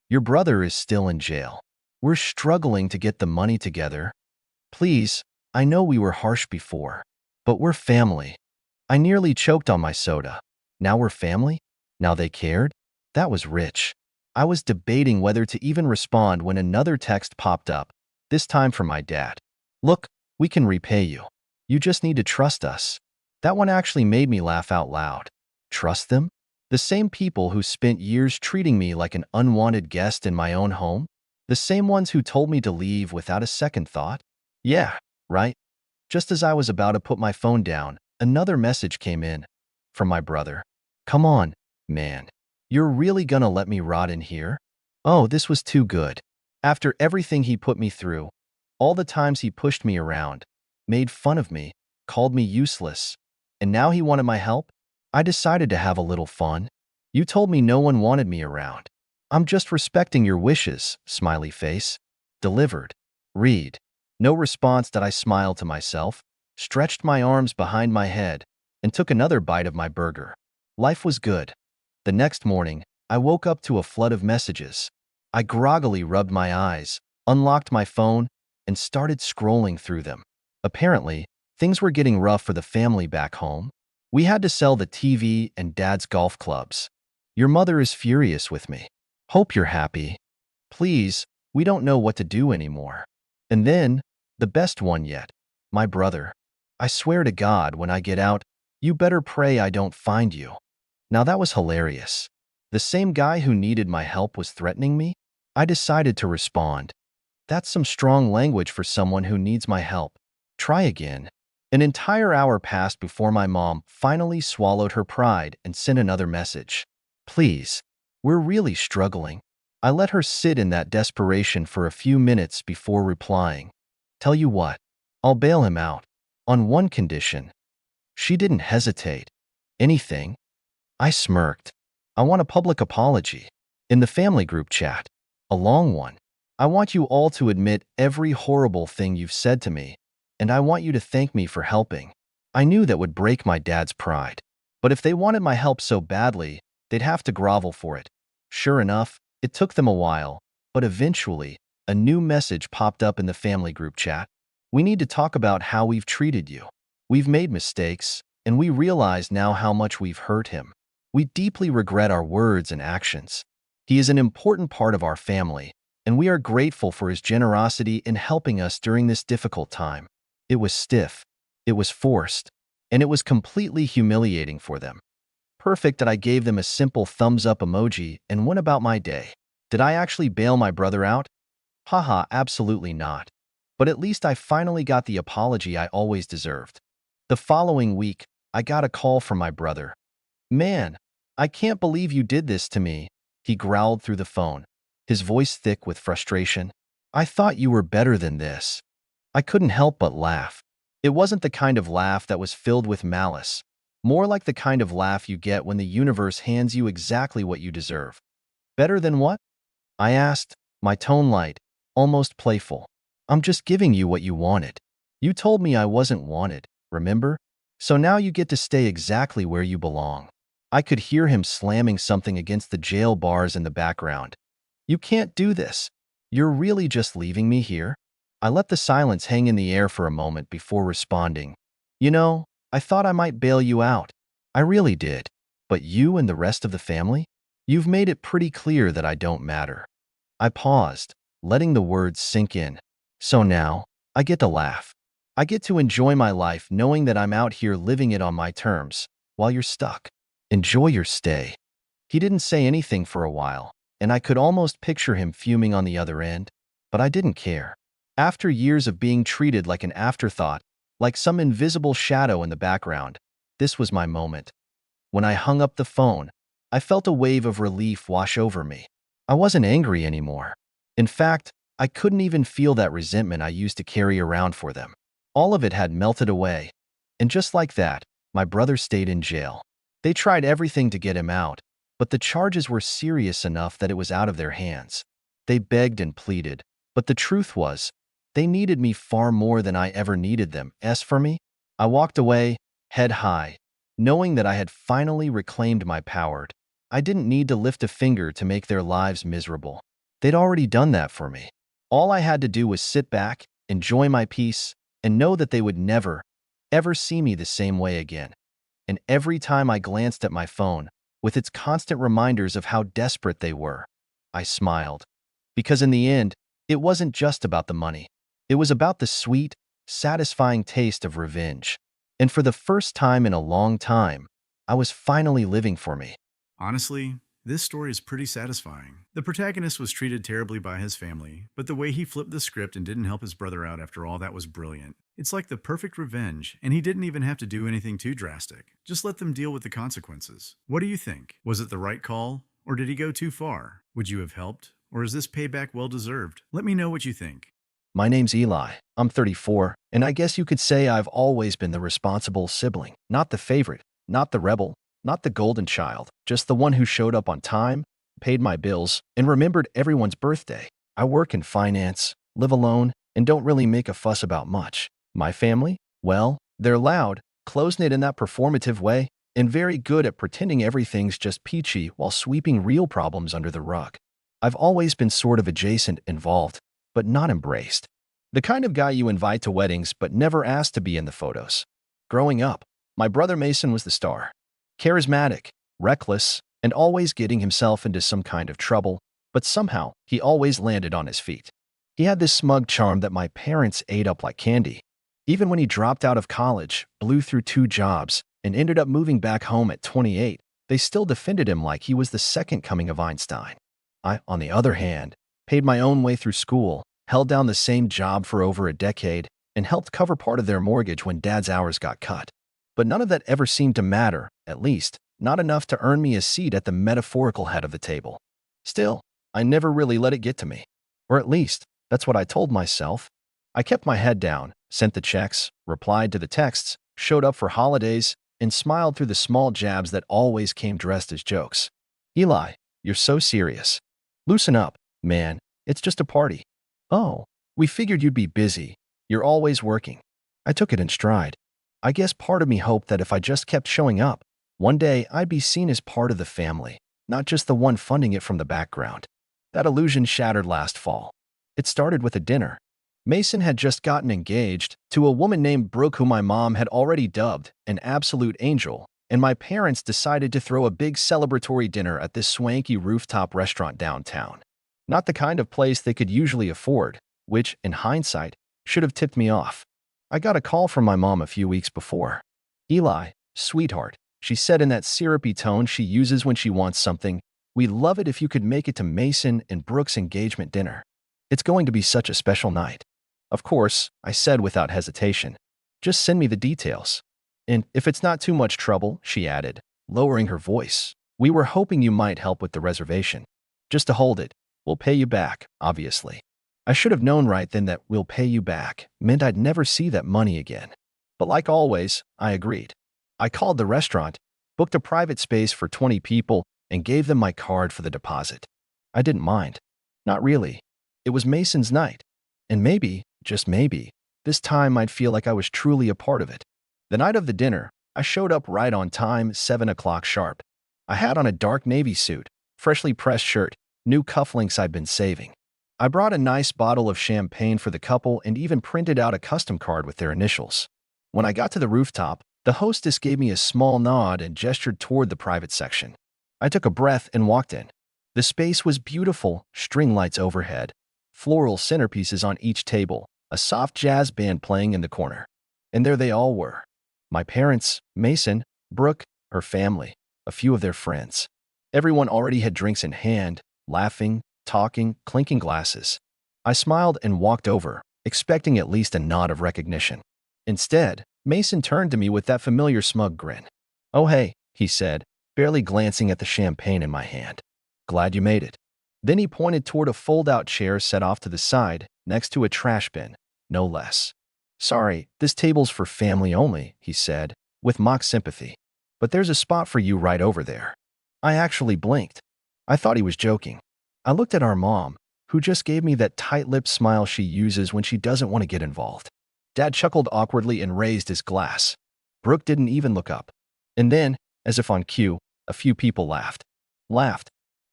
Your brother is still in jail. We're struggling to get the money together. Please, I know we were harsh before, but we're family. I nearly choked on my soda. Now we're family? Now they cared? That was rich. I was debating whether to even respond when another text popped up, this time from my dad. Look, we can repay you. You just need to trust us. That one actually made me laugh out loud. Trust them? The same people who spent years treating me like an unwanted guest in my own home? The same ones who told me to leave without a second thought? Yeah, right. Just as I was about to put my phone down, another message came in from my brother. Come on, man. You're really gonna let me rot in here? Oh, this was too good. After everything he put me through, all the times he pushed me around, made fun of me, called me useless, and now he wanted my help? I decided to have a little fun. You told me no one wanted me around. I'm just respecting your wishes, smiley face. Delivered. Read. No response. That I smiled to myself, stretched my arms behind my head, and took another bite of my burger. Life was good. The next morning, I woke up to a flood of messages. I groggily rubbed my eyes, unlocked my phone, and started scrolling through them. Apparently, things were getting rough for the family back home. We had to sell the TV and Dad's golf clubs. Your mother is furious with me. Hope you're happy. Please, we don't know what to do anymore. And then, the best one yet, my brother. I swear to God, when I get out, you better pray I don't find you. Now that was hilarious. The same guy who needed my help was threatening me? I decided to respond. That's some strong language for someone who needs my help. Try again. An entire hour passed before my mom finally swallowed her pride and sent another message. Please, we're really struggling. I let her sit in that desperation for a few minutes before replying. Tell you what, I'll bail him out. On one condition. She didn't hesitate. Anything? I smirked. I want a public apology. In the family group chat. A long one. I want you all to admit every horrible thing you've said to me, and I want you to thank me for helping. I knew that would break my dad's pride. But if they wanted my help so badly, they'd have to grovel for it. Sure enough, it took them a while, but eventually, a new message popped up in the family group chat. We need to talk about how we've treated you. We've made mistakes, and we realize now how much we've hurt him. We deeply regret our words and actions. He is an important part of our family, and we are grateful for his generosity in helping us during this difficult time. It was stiff, it was forced, and it was completely humiliating for them. Perfect that I gave them a simple thumbs-up emoji and went about my day. Did I actually bail my brother out? Haha, absolutely not. But at least I finally got the apology I always deserved. The following week, I got a call from my brother. Man, I can't believe you did this to me, he growled through the phone, his voice thick with frustration. I thought you were better than this. I couldn't help but laugh. It wasn't the kind of laugh that was filled with malice, more like the kind of laugh you get when the universe hands you exactly what you deserve. Better than what? I asked, my tone light, almost playful. I'm just giving you what you wanted. You told me I wasn't wanted, remember? So now you get to stay exactly where you belong. I could hear him slamming something against the jail bars in the background. You can't do this. You're really just leaving me here? I let the silence hang in the air for a moment before responding. You know, I thought I might bail you out. I really did. But you and the rest of the family? You've made it pretty clear that I don't matter. I paused, letting the words sink in. So now, I get to laugh. I get to enjoy my life knowing that I'm out here living it on my terms, while you're stuck. Enjoy your stay. He didn't say anything for a while, and I could almost picture him fuming on the other end, but I didn't care. After years of being treated like an afterthought, like some invisible shadow in the background, this was my moment. When I hung up the phone, I felt a wave of relief wash over me. I wasn't angry anymore. In fact, I couldn't even feel that resentment I used to carry around for them. All of it had melted away. And just like that, my brother stayed in jail. They tried everything to get him out, but the charges were serious enough that it was out of their hands. They begged and pleaded, but the truth was, they needed me far more than I ever needed them. As for me, I walked away, head high, knowing that I had finally reclaimed my power. I didn't need to lift a finger to make their lives miserable. They'd already done that for me. All I had to do was sit back, enjoy my peace, and know that they would never, ever see me the same way again. And every time I glanced at my phone, with its constant reminders of how desperate they were, I smiled. Because in the end, it wasn't just about the money. It was about the sweet, satisfying taste of revenge. And for the first time in a long time, I was finally living for me. Honestly, this story is pretty satisfying. The protagonist was treated terribly by his family, but the way he flipped the script and didn't help his brother out after all that was brilliant. It's like the perfect revenge, and he didn't even have to do anything too drastic. Just let them deal with the consequences. What do you think? Was it the right call, or did he go too far? Would you have helped, or is this payback well deserved? Let me know what you think. My name's Eli. I'm 34, and I guess you could say I've always been the responsible sibling, not the favorite, not the rebel, not the golden child, just the one who showed up on time, paid my bills, and remembered everyone's birthday. I work in finance, live alone, and don't really make a fuss about much. My family? Well, they're loud, close-knit in that performative way, and very good at pretending everything's just peachy while sweeping real problems under the rug. I've always been sort of adjacent, involved, but not embraced. The kind of guy you invite to weddings but never asked to be in the photos. Growing up, my brother Mason was the star. Charismatic, reckless, and always getting himself into some kind of trouble, but somehow he always landed on his feet. He had this smug charm that my parents ate up like candy. Even when he dropped out of college, blew through 2 jobs, and ended up moving back home at 28, they still defended him like he was the second coming of Einstein. I, on the other hand, paid my own way through school, held down the same job for over a decade, and helped cover part of their mortgage when Dad's hours got cut. But none of that ever seemed to matter, at least, not enough to earn me a seat at the metaphorical head of the table. Still, I never really let it get to me. Or at least, that's what I told myself. I kept my head down, sent the checks, replied to the texts, showed up for holidays, and smiled through the small jabs that always came dressed as jokes. Eli, you're so serious. Loosen up, man. It's just a party. Oh, we figured you'd be busy. You're always working. I took it in stride. I guess part of me hoped that if I just kept showing up, one day I'd be seen as part of the family, not just the one funding it from the background. That illusion shattered last fall. It started with a dinner. Mason had just gotten engaged to a woman named Brooke who my mom had already dubbed an absolute angel, and my parents decided to throw a big celebratory dinner at this swanky rooftop restaurant downtown. Not the kind of place they could usually afford, which, in hindsight, should have tipped me off. I got a call from my mom a few weeks before. Eli, sweetheart, she said in that syrupy tone she uses when she wants something, we'd love it if you could make it to Mason and Brooke's engagement dinner. It's going to be such a special night. Of course, I said without hesitation. Just send me the details. And if it's not too much trouble, she added, lowering her voice, we were hoping you might help with the reservation. Just to hold it, we'll pay you back, obviously. I should have known right then that we'll pay you back meant I'd never see that money again. But like always, I agreed. I called the restaurant, booked a private space for 20 people, and gave them my card for the deposit. I didn't mind. Not really. It was Mason's night. And maybe, just maybe, this time I'd feel like I was truly a part of it. The night of the dinner, I showed up right on time, 7 o'clock sharp. I had on a dark navy suit, freshly pressed shirt, new cufflinks I'd been saving. I brought a nice bottle of champagne for the couple and even printed out a custom card with their initials. When I got to the rooftop, the hostess gave me a small nod and gestured toward the private section. I took a breath and walked in. The space was beautiful, string lights overhead, floral centerpieces on each table, a soft jazz band playing in the corner. And there they all were. My parents, Mason, Brooke, her family, a few of their friends. Everyone already had drinks in hand, laughing, talking, clinking glasses. I smiled and walked over, expecting at least a nod of recognition. Instead, Mason turned to me with that familiar smug grin. "Oh hey," he said, barely glancing at the champagne in my hand. "Glad you made it." Then he pointed toward a fold-out chair set off to the side, next to a trash bin, no less. "Sorry, this table's for family only," he said, with mock sympathy. "But there's a spot for you right over there." I actually blinked. I thought he was joking. I looked at our mom, who just gave me that tight-lipped smile she uses when she doesn't want to get involved. Dad chuckled awkwardly and raised his glass. Brooke didn't even look up. And then, as if on cue, a few people laughed.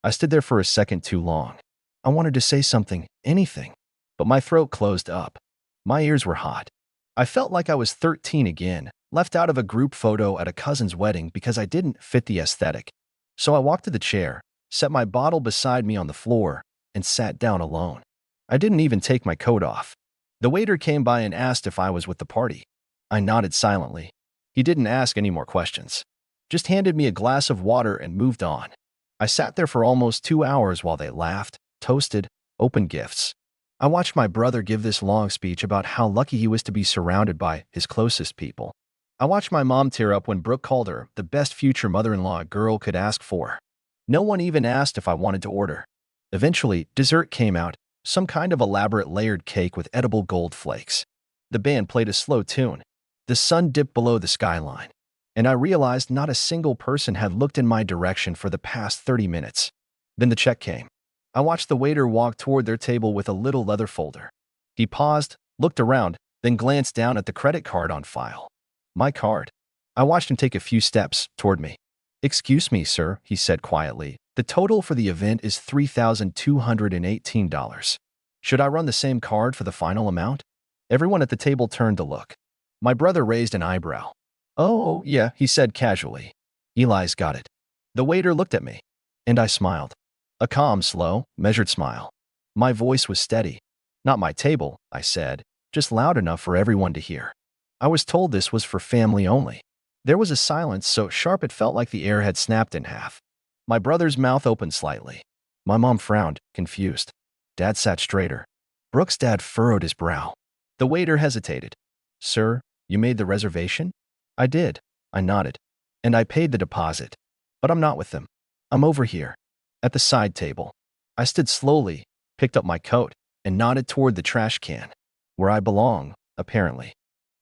I stood there for a second too long. I wanted to say something, anything, but my throat closed up. My ears were hot. I felt like I was 13 again, left out of a group photo at a cousin's wedding because I didn't fit the aesthetic. So I walked to the chair, set my bottle beside me on the floor, and sat down alone. I didn't even take my coat off. The waiter came by and asked if I was with the party. I nodded silently. He didn't ask any more questions. Just handed me a glass of water and moved on. I sat there for almost 2 hours while they laughed, toasted, opened gifts. I watched my brother give this long speech about how lucky he was to be surrounded by his closest people. I watched my mom tear up when Brooke called her the best future mother-in-law a girl could ask for. No one even asked if I wanted to order. Eventually, dessert came out, some kind of elaborate layered cake with edible gold flakes. The band played a slow tune. The sun dipped below the skyline, and I realized not a single person had looked in my direction for the past 30 minutes. Then the check came. I watched the waiter walk toward their table with a little leather folder. He paused, looked around, then glanced down at the credit card on file. My card. I watched him take a few steps toward me. "Excuse me, sir," he said quietly. "The total for the event is $3,218. Should I run the same card for the final amount?" Everyone at the table turned to look. My brother raised an eyebrow. "Oh, yeah," he said casually. "Eli's got it." The waiter looked at me, and I smiled. A calm, slow, measured smile. My voice was steady. "Not my table," I said, just loud enough for everyone to hear. I was told this was for family only. There was a silence so sharp it felt like the air had snapped in half. My brother's mouth opened slightly. My mom frowned, confused. Dad sat straighter. Brooke's dad furrowed his brow. The waiter hesitated. "Sir, you made the reservation?" "I did." I nodded. "And I paid the deposit. But I'm not with them. I'm over here, at the side table." I stood slowly, picked up my coat, and nodded toward the trash can, where I belong, apparently.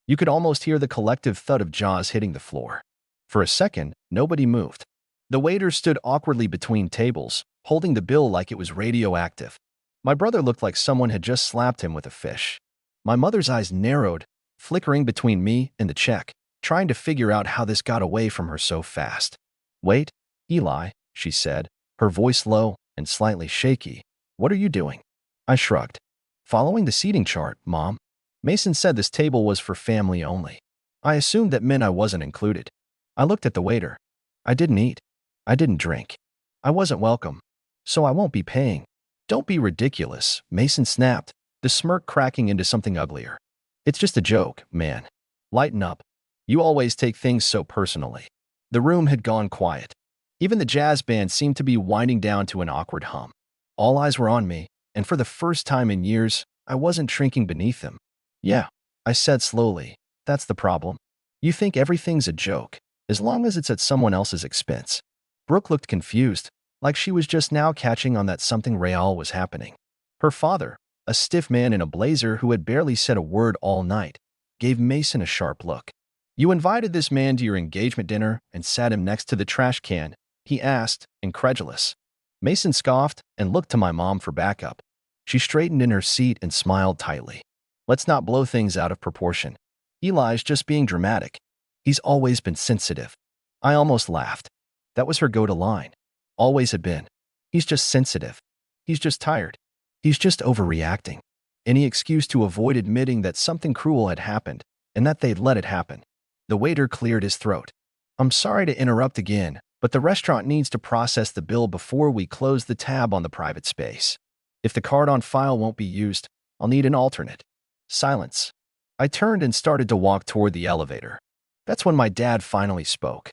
You could almost hear the collective thud of jaws hitting the floor. For a second, nobody moved. The waiter stood awkwardly between tables, holding the bill like it was radioactive. My brother looked like someone had just slapped him with a fish. My mother's eyes narrowed, flickering between me and the check, trying to figure out how this got away from her so fast. "Wait, Eli," she said, her voice low and slightly shaky. "What are you doing?" I shrugged. "Following the seating chart, Mom. Mason said this table was for family only. I assumed that meant I wasn't included." I looked at the waiter. "I didn't eat. I didn't drink. I wasn't welcome. So I won't be paying." "Don't be ridiculous," Mason snapped, the smirk cracking into something uglier. "It's just a joke, man. Lighten up. You always take things so personally." The room had gone quiet. Even the jazz band seemed to be winding down to an awkward hum. All eyes were on me, and for the first time in years, I wasn't shrinking beneath them. "Yeah," I said slowly, "that's the problem. You think everything's a joke, as long as it's at someone else's expense." Brooke looked confused, like she was just now catching on that something real was happening. Her father, a stiff man in a blazer who had barely said a word all night, gave Mason a sharp look. You invited this man to your engagement dinner and sat him next to the trash can, he asked, incredulous. Mason scoffed and looked to my mom for backup. She straightened in her seat and smiled tightly. Let's not blow things out of proportion. Eli's just being dramatic. He's always been sensitive. I almost laughed. That was her go-to line. Always had been. He's just sensitive. He's just tired. He's just overreacting. Any excuse to avoid admitting that something cruel had happened and that they'd let it happen. The waiter cleared his throat. I'm sorry to interrupt again, but the restaurant needs to process the bill before we close the tab on the private space. If the card on file won't be used, I'll need an alternate. Silence. I turned and started to walk toward the elevator. That's when my dad finally spoke.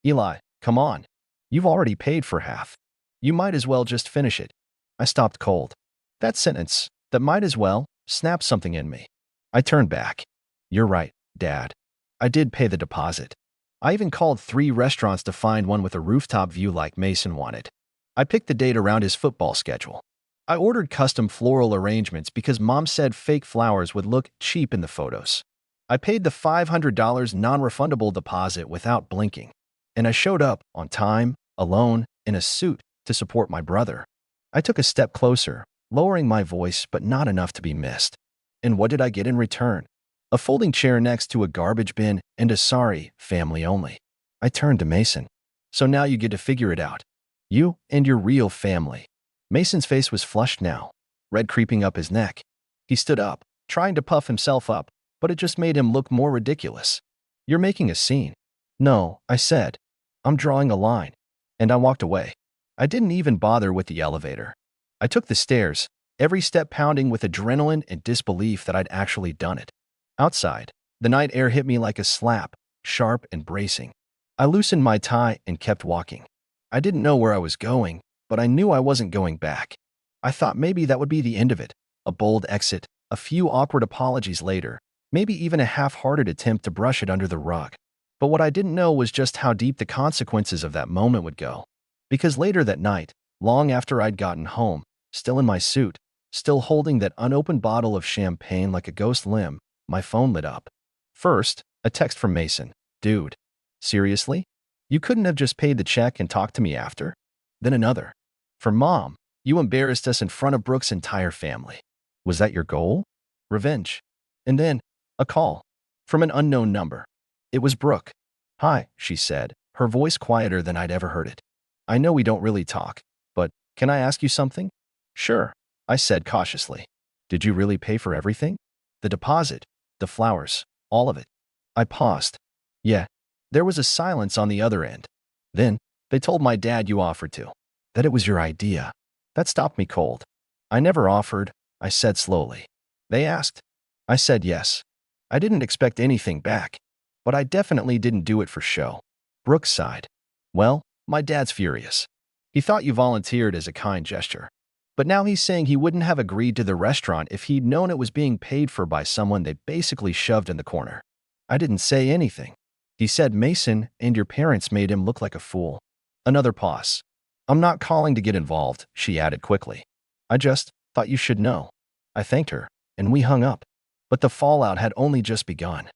Eli, come on. You've already paid for half. You might as well just finish it. I stopped cold. That sentence, that might as well, snapped something in me. I turned back. You're right, Dad. I did pay the deposit. I even called 3 restaurants to find one with a rooftop view like Mason wanted. I picked the date around his football schedule. I ordered custom floral arrangements because Mom said fake flowers would look cheap in the photos. I paid the $500 non-refundable deposit without blinking, and I showed up on time, alone, in a suit to support my brother. I took a step closer, lowering my voice but not enough to be missed. And what did I get in return? A folding chair next to a garbage bin and a sorry, family only. I turned to Mason. So now you get to figure it out. You and your real family. Mason's face was flushed now, red creeping up his neck. He stood up, trying to puff himself up, but it just made him look more ridiculous. You're making a scene. No, I said. I'm drawing a line. And I walked away. I didn't even bother with the elevator. I took the stairs, every step pounding with adrenaline and disbelief that I'd actually done it. Outside, the night air hit me like a slap, sharp and bracing. I loosened my tie and kept walking. I didn't know where I was going, but I knew I wasn't going back. I thought maybe that would be the end of it, a bold exit, a few awkward apologies later, maybe even a half-hearted attempt to brush it under the rug. But what I didn't know was just how deep the consequences of that moment would go. Because later that night, long after I'd gotten home, still in my suit, still holding that unopened bottle of champagne like a ghost limb, my phone lit up. First, a text from Mason. Dude, seriously? You couldn't have just paid the check and talked to me after? Then another. From Mom, you embarrassed us in front of Brooke's entire family. Was that your goal? Revenge. And then, a call. From an unknown number. It was Brooke. Hi, she said, her voice quieter than I'd ever heard it. I know we don't really talk, but can I ask you something? Sure, I said cautiously. Did you really pay for everything? The deposit, the flowers, all of it. I paused. Yeah. There was a silence on the other end. Then, they told my dad you offered to. That it was your idea. That stopped me cold. I never offered, I said slowly. They asked. I said yes. I didn't expect anything back. But I definitely didn't do it for show. Brooke sighed. Well, my dad's furious. He thought you volunteered as a kind gesture. But now he's saying he wouldn't have agreed to the restaurant if he'd known it was being paid for by someone they basically shoved in the corner. I didn't say anything. He said Mason and your parents made him look like a fool. Another pause. I'm not calling to get involved, she added quickly. I just thought you should know. I thanked her, and we hung up. But the fallout had only just begun.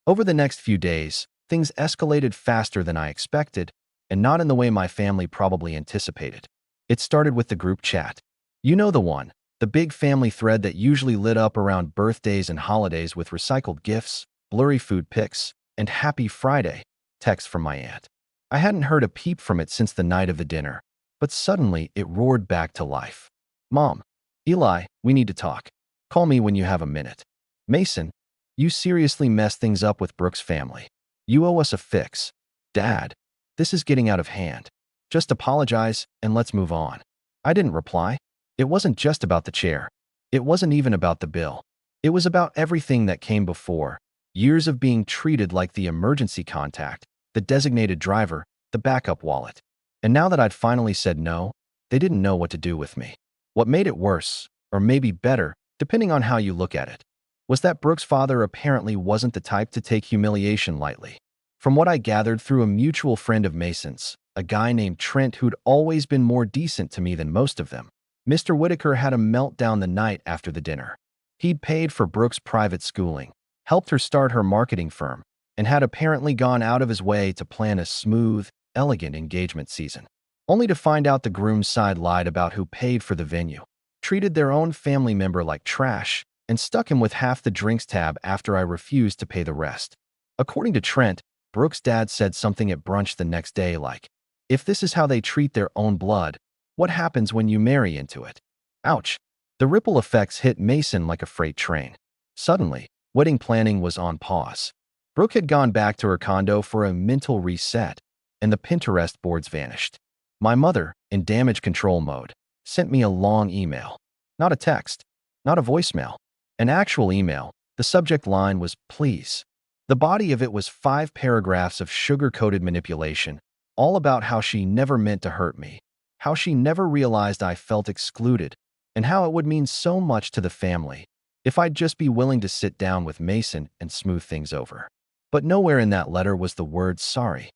Over the next few days, things escalated faster than I expected, and not in the way my family probably anticipated. It started with the group chat. You know the one, the big family thread that usually lit up around birthdays and holidays with recycled gifts, blurry food pics, and Happy Friday texts from my aunt. I hadn't heard a peep from it since the night of the dinner, but suddenly it roared back to life. Mom, Eli, we need to talk. Call me when you have a minute. Mason, you seriously messed things up with Brooke's family. You owe us a fix. Dad, this is getting out of hand. Just apologize and let's move on. I didn't reply. It wasn't just about the chair. It wasn't even about the bill. It was about everything that came before. Years of being treated like the emergency contact, the designated driver, the backup wallet. And now that I'd finally said no, they didn't know what to do with me. What made it worse, or maybe better, depending on how you look at it, was that Brooke's father apparently wasn't the type to take humiliation lightly. From what I gathered through a mutual friend of Mason's, a guy named Trent who'd always been more decent to me than most of them, Mr. Whitaker had a meltdown the night after the dinner. He'd paid for Brooke's private schooling, helped her start her marketing firm, and had apparently gone out of his way to plan a smooth, elegant engagement season, only to find out the groom's side lied about who paid for the venue, treated their own family member like trash, and stuck him with half the drinks tab after I refused to pay the rest. According to Trent, Brooke's dad said something at brunch the next day like, "If this is how they treat their own blood, what happens when you marry into it?" Ouch. The ripple effects hit Mason like a freight train. Suddenly, wedding planning was on pause. Brooke had gone back to her condo for a mental reset, and the Pinterest boards vanished. My mother, in damage control mode, sent me a long email. Not a text, not a voicemail, an actual email. The subject line was "please." The body of it was 5 paragraphs of sugar-coated manipulation, all about how she never meant to hurt me, how she never realized I felt excluded, and how it would mean so much to the family if I'd just be willing to sit down with Mason and smooth things over. But nowhere in that letter was the word sorry.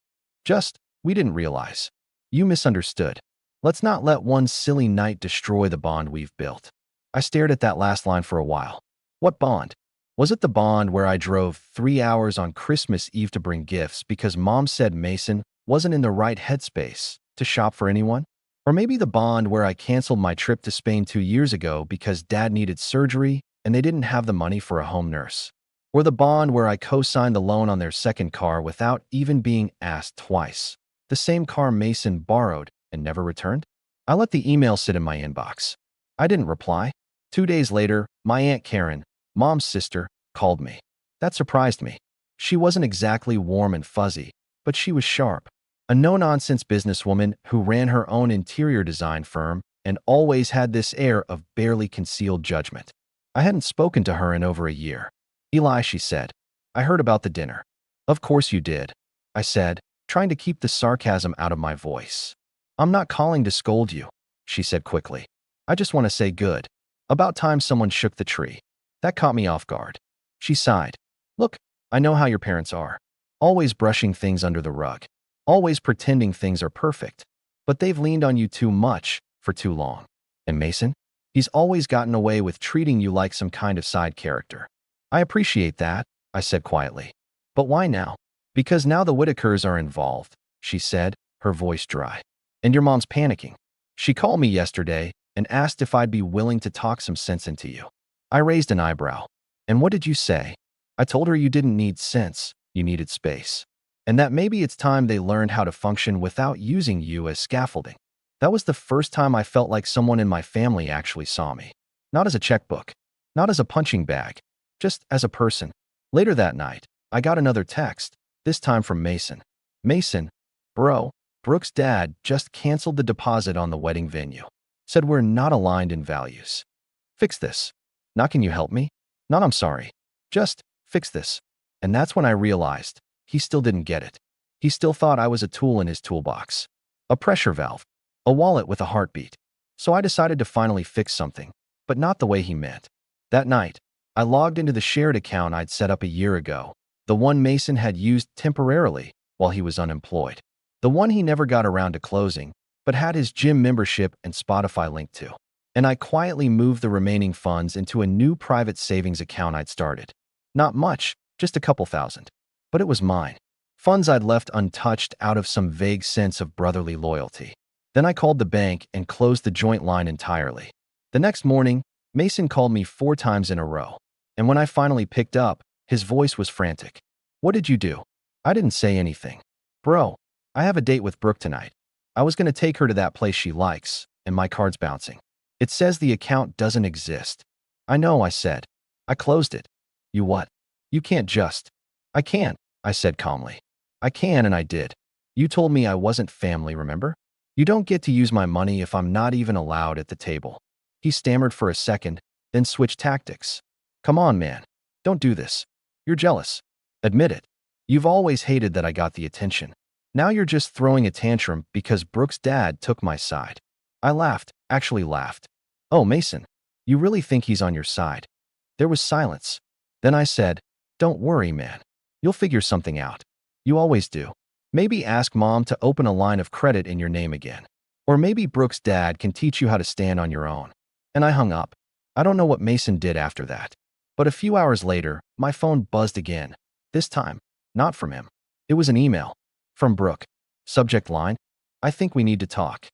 Just, "We didn't realize. You misunderstood. Let's not let one silly night destroy the bond we've built." I stared at that last line for a while. What bond? Was it the bond where I drove 3 hours on Christmas Eve to bring gifts because Mom said Mason wasn't in the right headspace to shop for anyone? Or maybe the bond where I canceled my trip to Spain 2 years ago because Dad needed surgery and they didn't have the money for a home nurse? Or the bond where I co-signed the loan on their second car without even being asked twice? The same car Mason borrowed and never returned? I let the email sit in my inbox. I didn't reply. 2 days later, my Aunt Karen, Mom's sister, called me. That surprised me. She wasn't exactly warm and fuzzy, but she was sharp. A no-nonsense businesswoman who ran her own interior design firm and always had this air of barely concealed judgment. I hadn't spoken to her in over a year. "Eli," she said, "I heard about the dinner." "Of course you did," I said, trying to keep the sarcasm out of my voice. "I'm not calling to scold you," she said quickly. "I just want to say good. About time someone shook the tree." That caught me off guard. She sighed. "Look, I know how your parents are. Always brushing things under the rug. Always pretending things are perfect. But they've leaned on you too much for too long. And Mason? He's always gotten away with treating you like some kind of side character." "I appreciate that," I said quietly. "But why now?" "Because now the Whitakers are involved," she said, her voice dry. "And your mom's panicking. She called me yesterday and asked if I'd be willing to talk some sense into you." I raised an eyebrow. "And what did you say?" "I told her you didn't need sense, you needed space. And that maybe it's time they learned how to function without using you as scaffolding." That was the first time I felt like someone in my family actually saw me. Not as a checkbook, not as a punching bag, just as a person. Later that night, I got another text, this time from Mason. "Mason, bro, Brooke's dad just canceled the deposit on the wedding venue. Said we're not aligned in values. Fix this. Not can you help me? Not I'm sorry. Just fix this." And that's when I realized he still didn't get it. He still thought I was a tool in his toolbox. A pressure valve. A wallet with a heartbeat. So I decided to finally fix something, but not the way he meant. That night, I logged into the shared account I'd set up a year ago, the one Mason had used temporarily while he was unemployed, the one he never got around to closing, but had his gym membership and Spotify linked to. And I quietly moved the remaining funds into a new private savings account I'd started. Not much, just a couple thousand. But it was mine. Funds I'd left untouched out of some vague sense of brotherly loyalty. Then I called the bank and closed the joint line entirely. The next morning, Mason called me 4 times in a row. And when I finally picked up, his voice was frantic. "What did you do?" I didn't say anything. "Bro, I have a date with Brooke tonight. I was going to take her to that place she likes, and my card's bouncing. It says the account doesn't exist." "I know," I said. "I closed it." "You what?" "You can't just." "I can," I said calmly. "I can, and I did. You told me I wasn't family, remember? You don't get to use my money if I'm not even allowed at the table." He stammered for a second, then switched tactics. "Come on, man. Don't do this. You're jealous. Admit it. You've always hated that I got the attention. Now you're just throwing a tantrum because Brooke's dad took my side." I laughed, actually laughed. "Oh, Mason, you really think he's on your side?" There was silence. Then I said, "Don't worry, man. You'll figure something out. You always do. Maybe ask Mom to open a line of credit in your name again. Or maybe Brooke's dad can teach you how to stand on your own." And I hung up. I don't know what Mason did after that. But a few hours later, my phone buzzed again. This time, Not from him. It was an email. From Brooke. Subject line, I think we need to talk.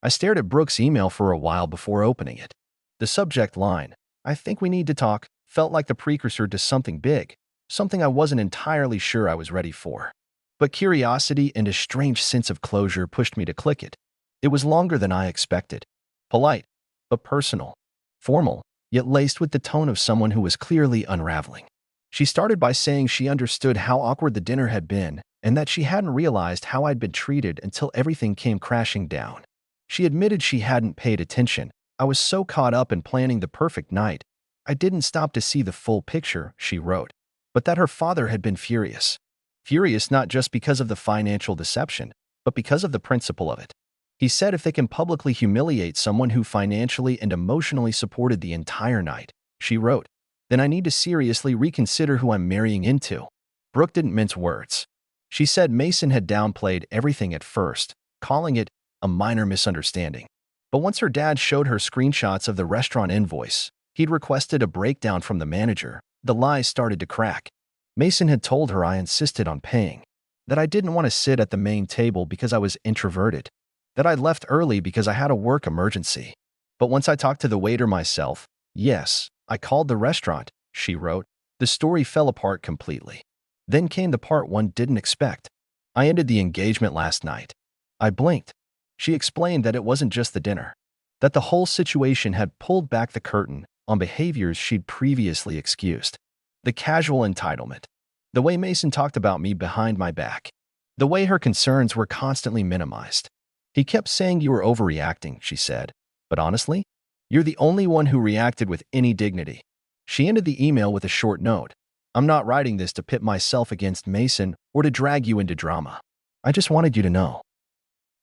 I stared at Brooke's email for a while before opening it. The subject line, I think we need to talk, felt like the precursor to something big, something I wasn't entirely sure I was ready for. But curiosity and a strange sense of closure pushed me to click it. It was longer than I expected. Polite, but personal. Formal, yet laced with the tone of someone who was clearly unraveling. She started by saying she understood how awkward the dinner had been and that she hadn't realized how I'd been treated until everything came crashing down. She admitted she hadn't paid attention. I was so caught up in planning the perfect night, I didn't stop to see the full picture, she wrote, but that her father had been furious. Furious not just because of the financial deception, but because of the principle of it. He said if they can publicly humiliate someone who financially and emotionally supported the entire night, she wrote, then I need to seriously reconsider who I'm marrying into. Brooke didn't mince words. She said Mason had downplayed everything at first, calling it a minor misunderstanding. But once her dad showed her screenshots of the restaurant invoice, he'd requested a breakdown from the manager, the lies started to crack. Mason had told her I insisted on paying, that I didn't want to sit at the main table because I was introverted, that I'd left early because I had a work emergency. But once I talked to the waiter myself, yes, I called the restaurant, she wrote, the story fell apart completely. Then came the part one didn't expect. I ended the engagement last night. I blinked. She explained that it wasn't just the dinner, that the whole situation had pulled back the curtain on behaviors she'd previously excused. The casual entitlement, the way Mason talked about me behind my back, the way her concerns were constantly minimized. He kept saying you were overreacting, she said, but honestly, you're the only one who reacted with any dignity. She ended the email with a short note. I'm not writing this to pit myself against Mason or to drag you into drama. I just wanted you to know.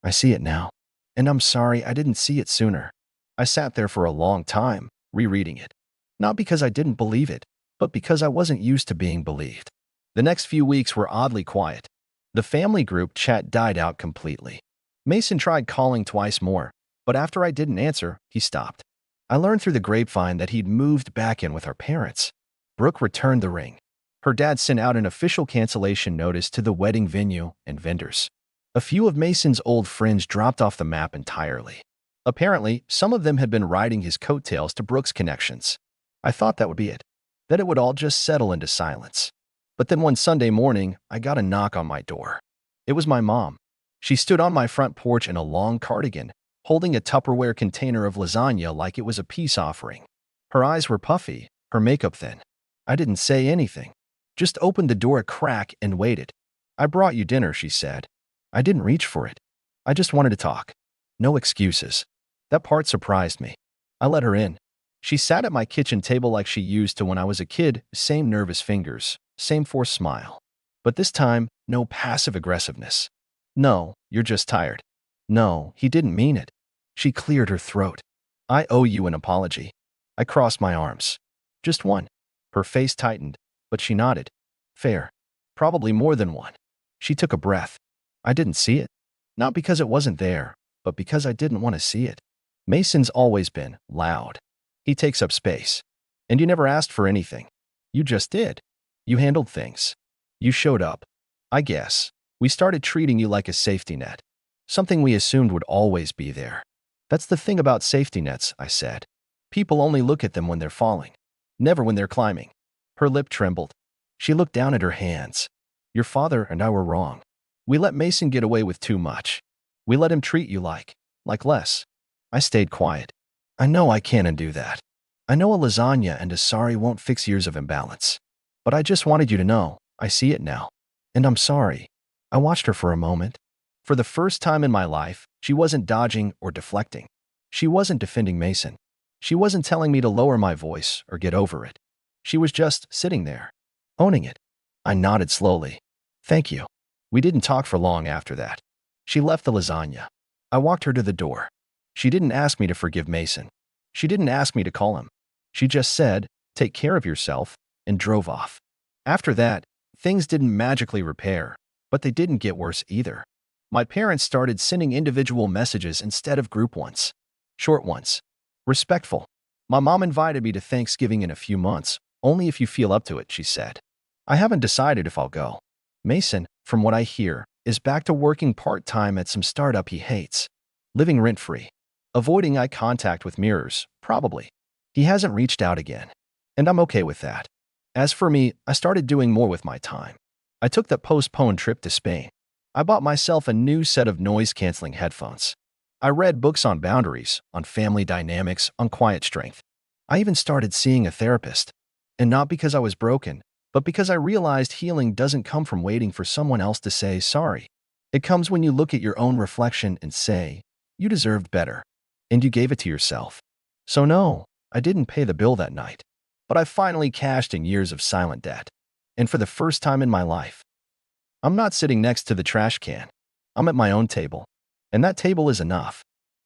I see it now, and I'm sorry I didn't see it sooner. I sat there for a long time, rereading it. Not because I didn't believe it, but because I wasn't used to being believed. The next few weeks were oddly quiet. The family group chat died out completely. Mason tried calling twice more, but after I didn't answer, he stopped. I learned through the grapevine that he'd moved back in with our parents. Brooke returned the ring. Her dad sent out an official cancellation notice to the wedding venue and vendors. A few of Mason's old friends dropped off the map entirely. Apparently, some of them had been riding his coattails to Brooke's connections. I thought that would be it, that it would all just settle into silence. But then one Sunday morning, I got a knock on my door. It was my mom. She stood on my front porch in a long cardigan, holding a Tupperware container of lasagna like it was a peace offering. Her eyes were puffy, her makeup thin. I didn't say anything, just opened the door a crack and waited. I brought you dinner, she said. I didn't reach for it. I just wanted to talk. No excuses. That part surprised me. I let her in. She sat at my kitchen table like she used to when I was a kid, same nervous fingers, same forced smile. But this time, no passive aggressiveness. No, you're just tired. No, he didn't mean it. She cleared her throat. I owe you an apology. I crossed my arms. Just one. Her face tightened, but she nodded. Fair. Probably more than one. She took a breath. I didn't see it. Not because it wasn't there, but because I didn't want to see it. Mason's always been loud. He takes up space. And you never asked for anything. You just did. You handled things. You showed up. I guess. We started treating you like a safety net. Something we assumed would always be there. That's the thing about safety nets, I said. People only look at them when they're falling. Never when they're climbing. Her lip trembled. She looked down at her hands. Your father and I were wrong. We let Mason get away with too much. We let him treat you like less. I stayed quiet. I know I can't undo that. I know a lasagna and a sorry won't fix years of imbalance. But I just wanted you to know, I see it now. And I'm sorry. I watched her for a moment. For the first time in my life, she wasn't dodging or deflecting. She wasn't defending Mason. She wasn't telling me to lower my voice or get over it. She was just sitting there, owning it. I nodded slowly. Thank you. We didn't talk for long after that. She left the lasagna. I walked her to the door. She didn't ask me to forgive Mason. She didn't ask me to call him. She just said, take care of yourself, and drove off. After that, things didn't magically repair, but they didn't get worse either. My parents started sending individual messages instead of group ones. Short ones. Respectful. My mom invited me to Thanksgiving in a few months, only if you feel up to it, she said. I haven't decided if I'll go. Mason, from what I hear, is back to working part-time at some startup he hates. Living rent-free. Avoiding eye contact with mirrors, probably. He hasn't reached out again. And I'm okay with that. As for me, I started doing more with my time. I took that postponed trip to Spain. I bought myself a new set of noise-canceling headphones. I read books on boundaries, on family dynamics, on quiet strength. I even started seeing a therapist. And not because I was broken, but because I realized healing doesn't come from waiting for someone else to say sorry. It comes when you look at your own reflection and say, you deserved better. And you gave it to yourself. So no, I didn't pay the bill that night. But I finally cashed in years of silent debt. And for the first time in my life, I'm not sitting next to the trash can. I'm at my own table. And that table is enough.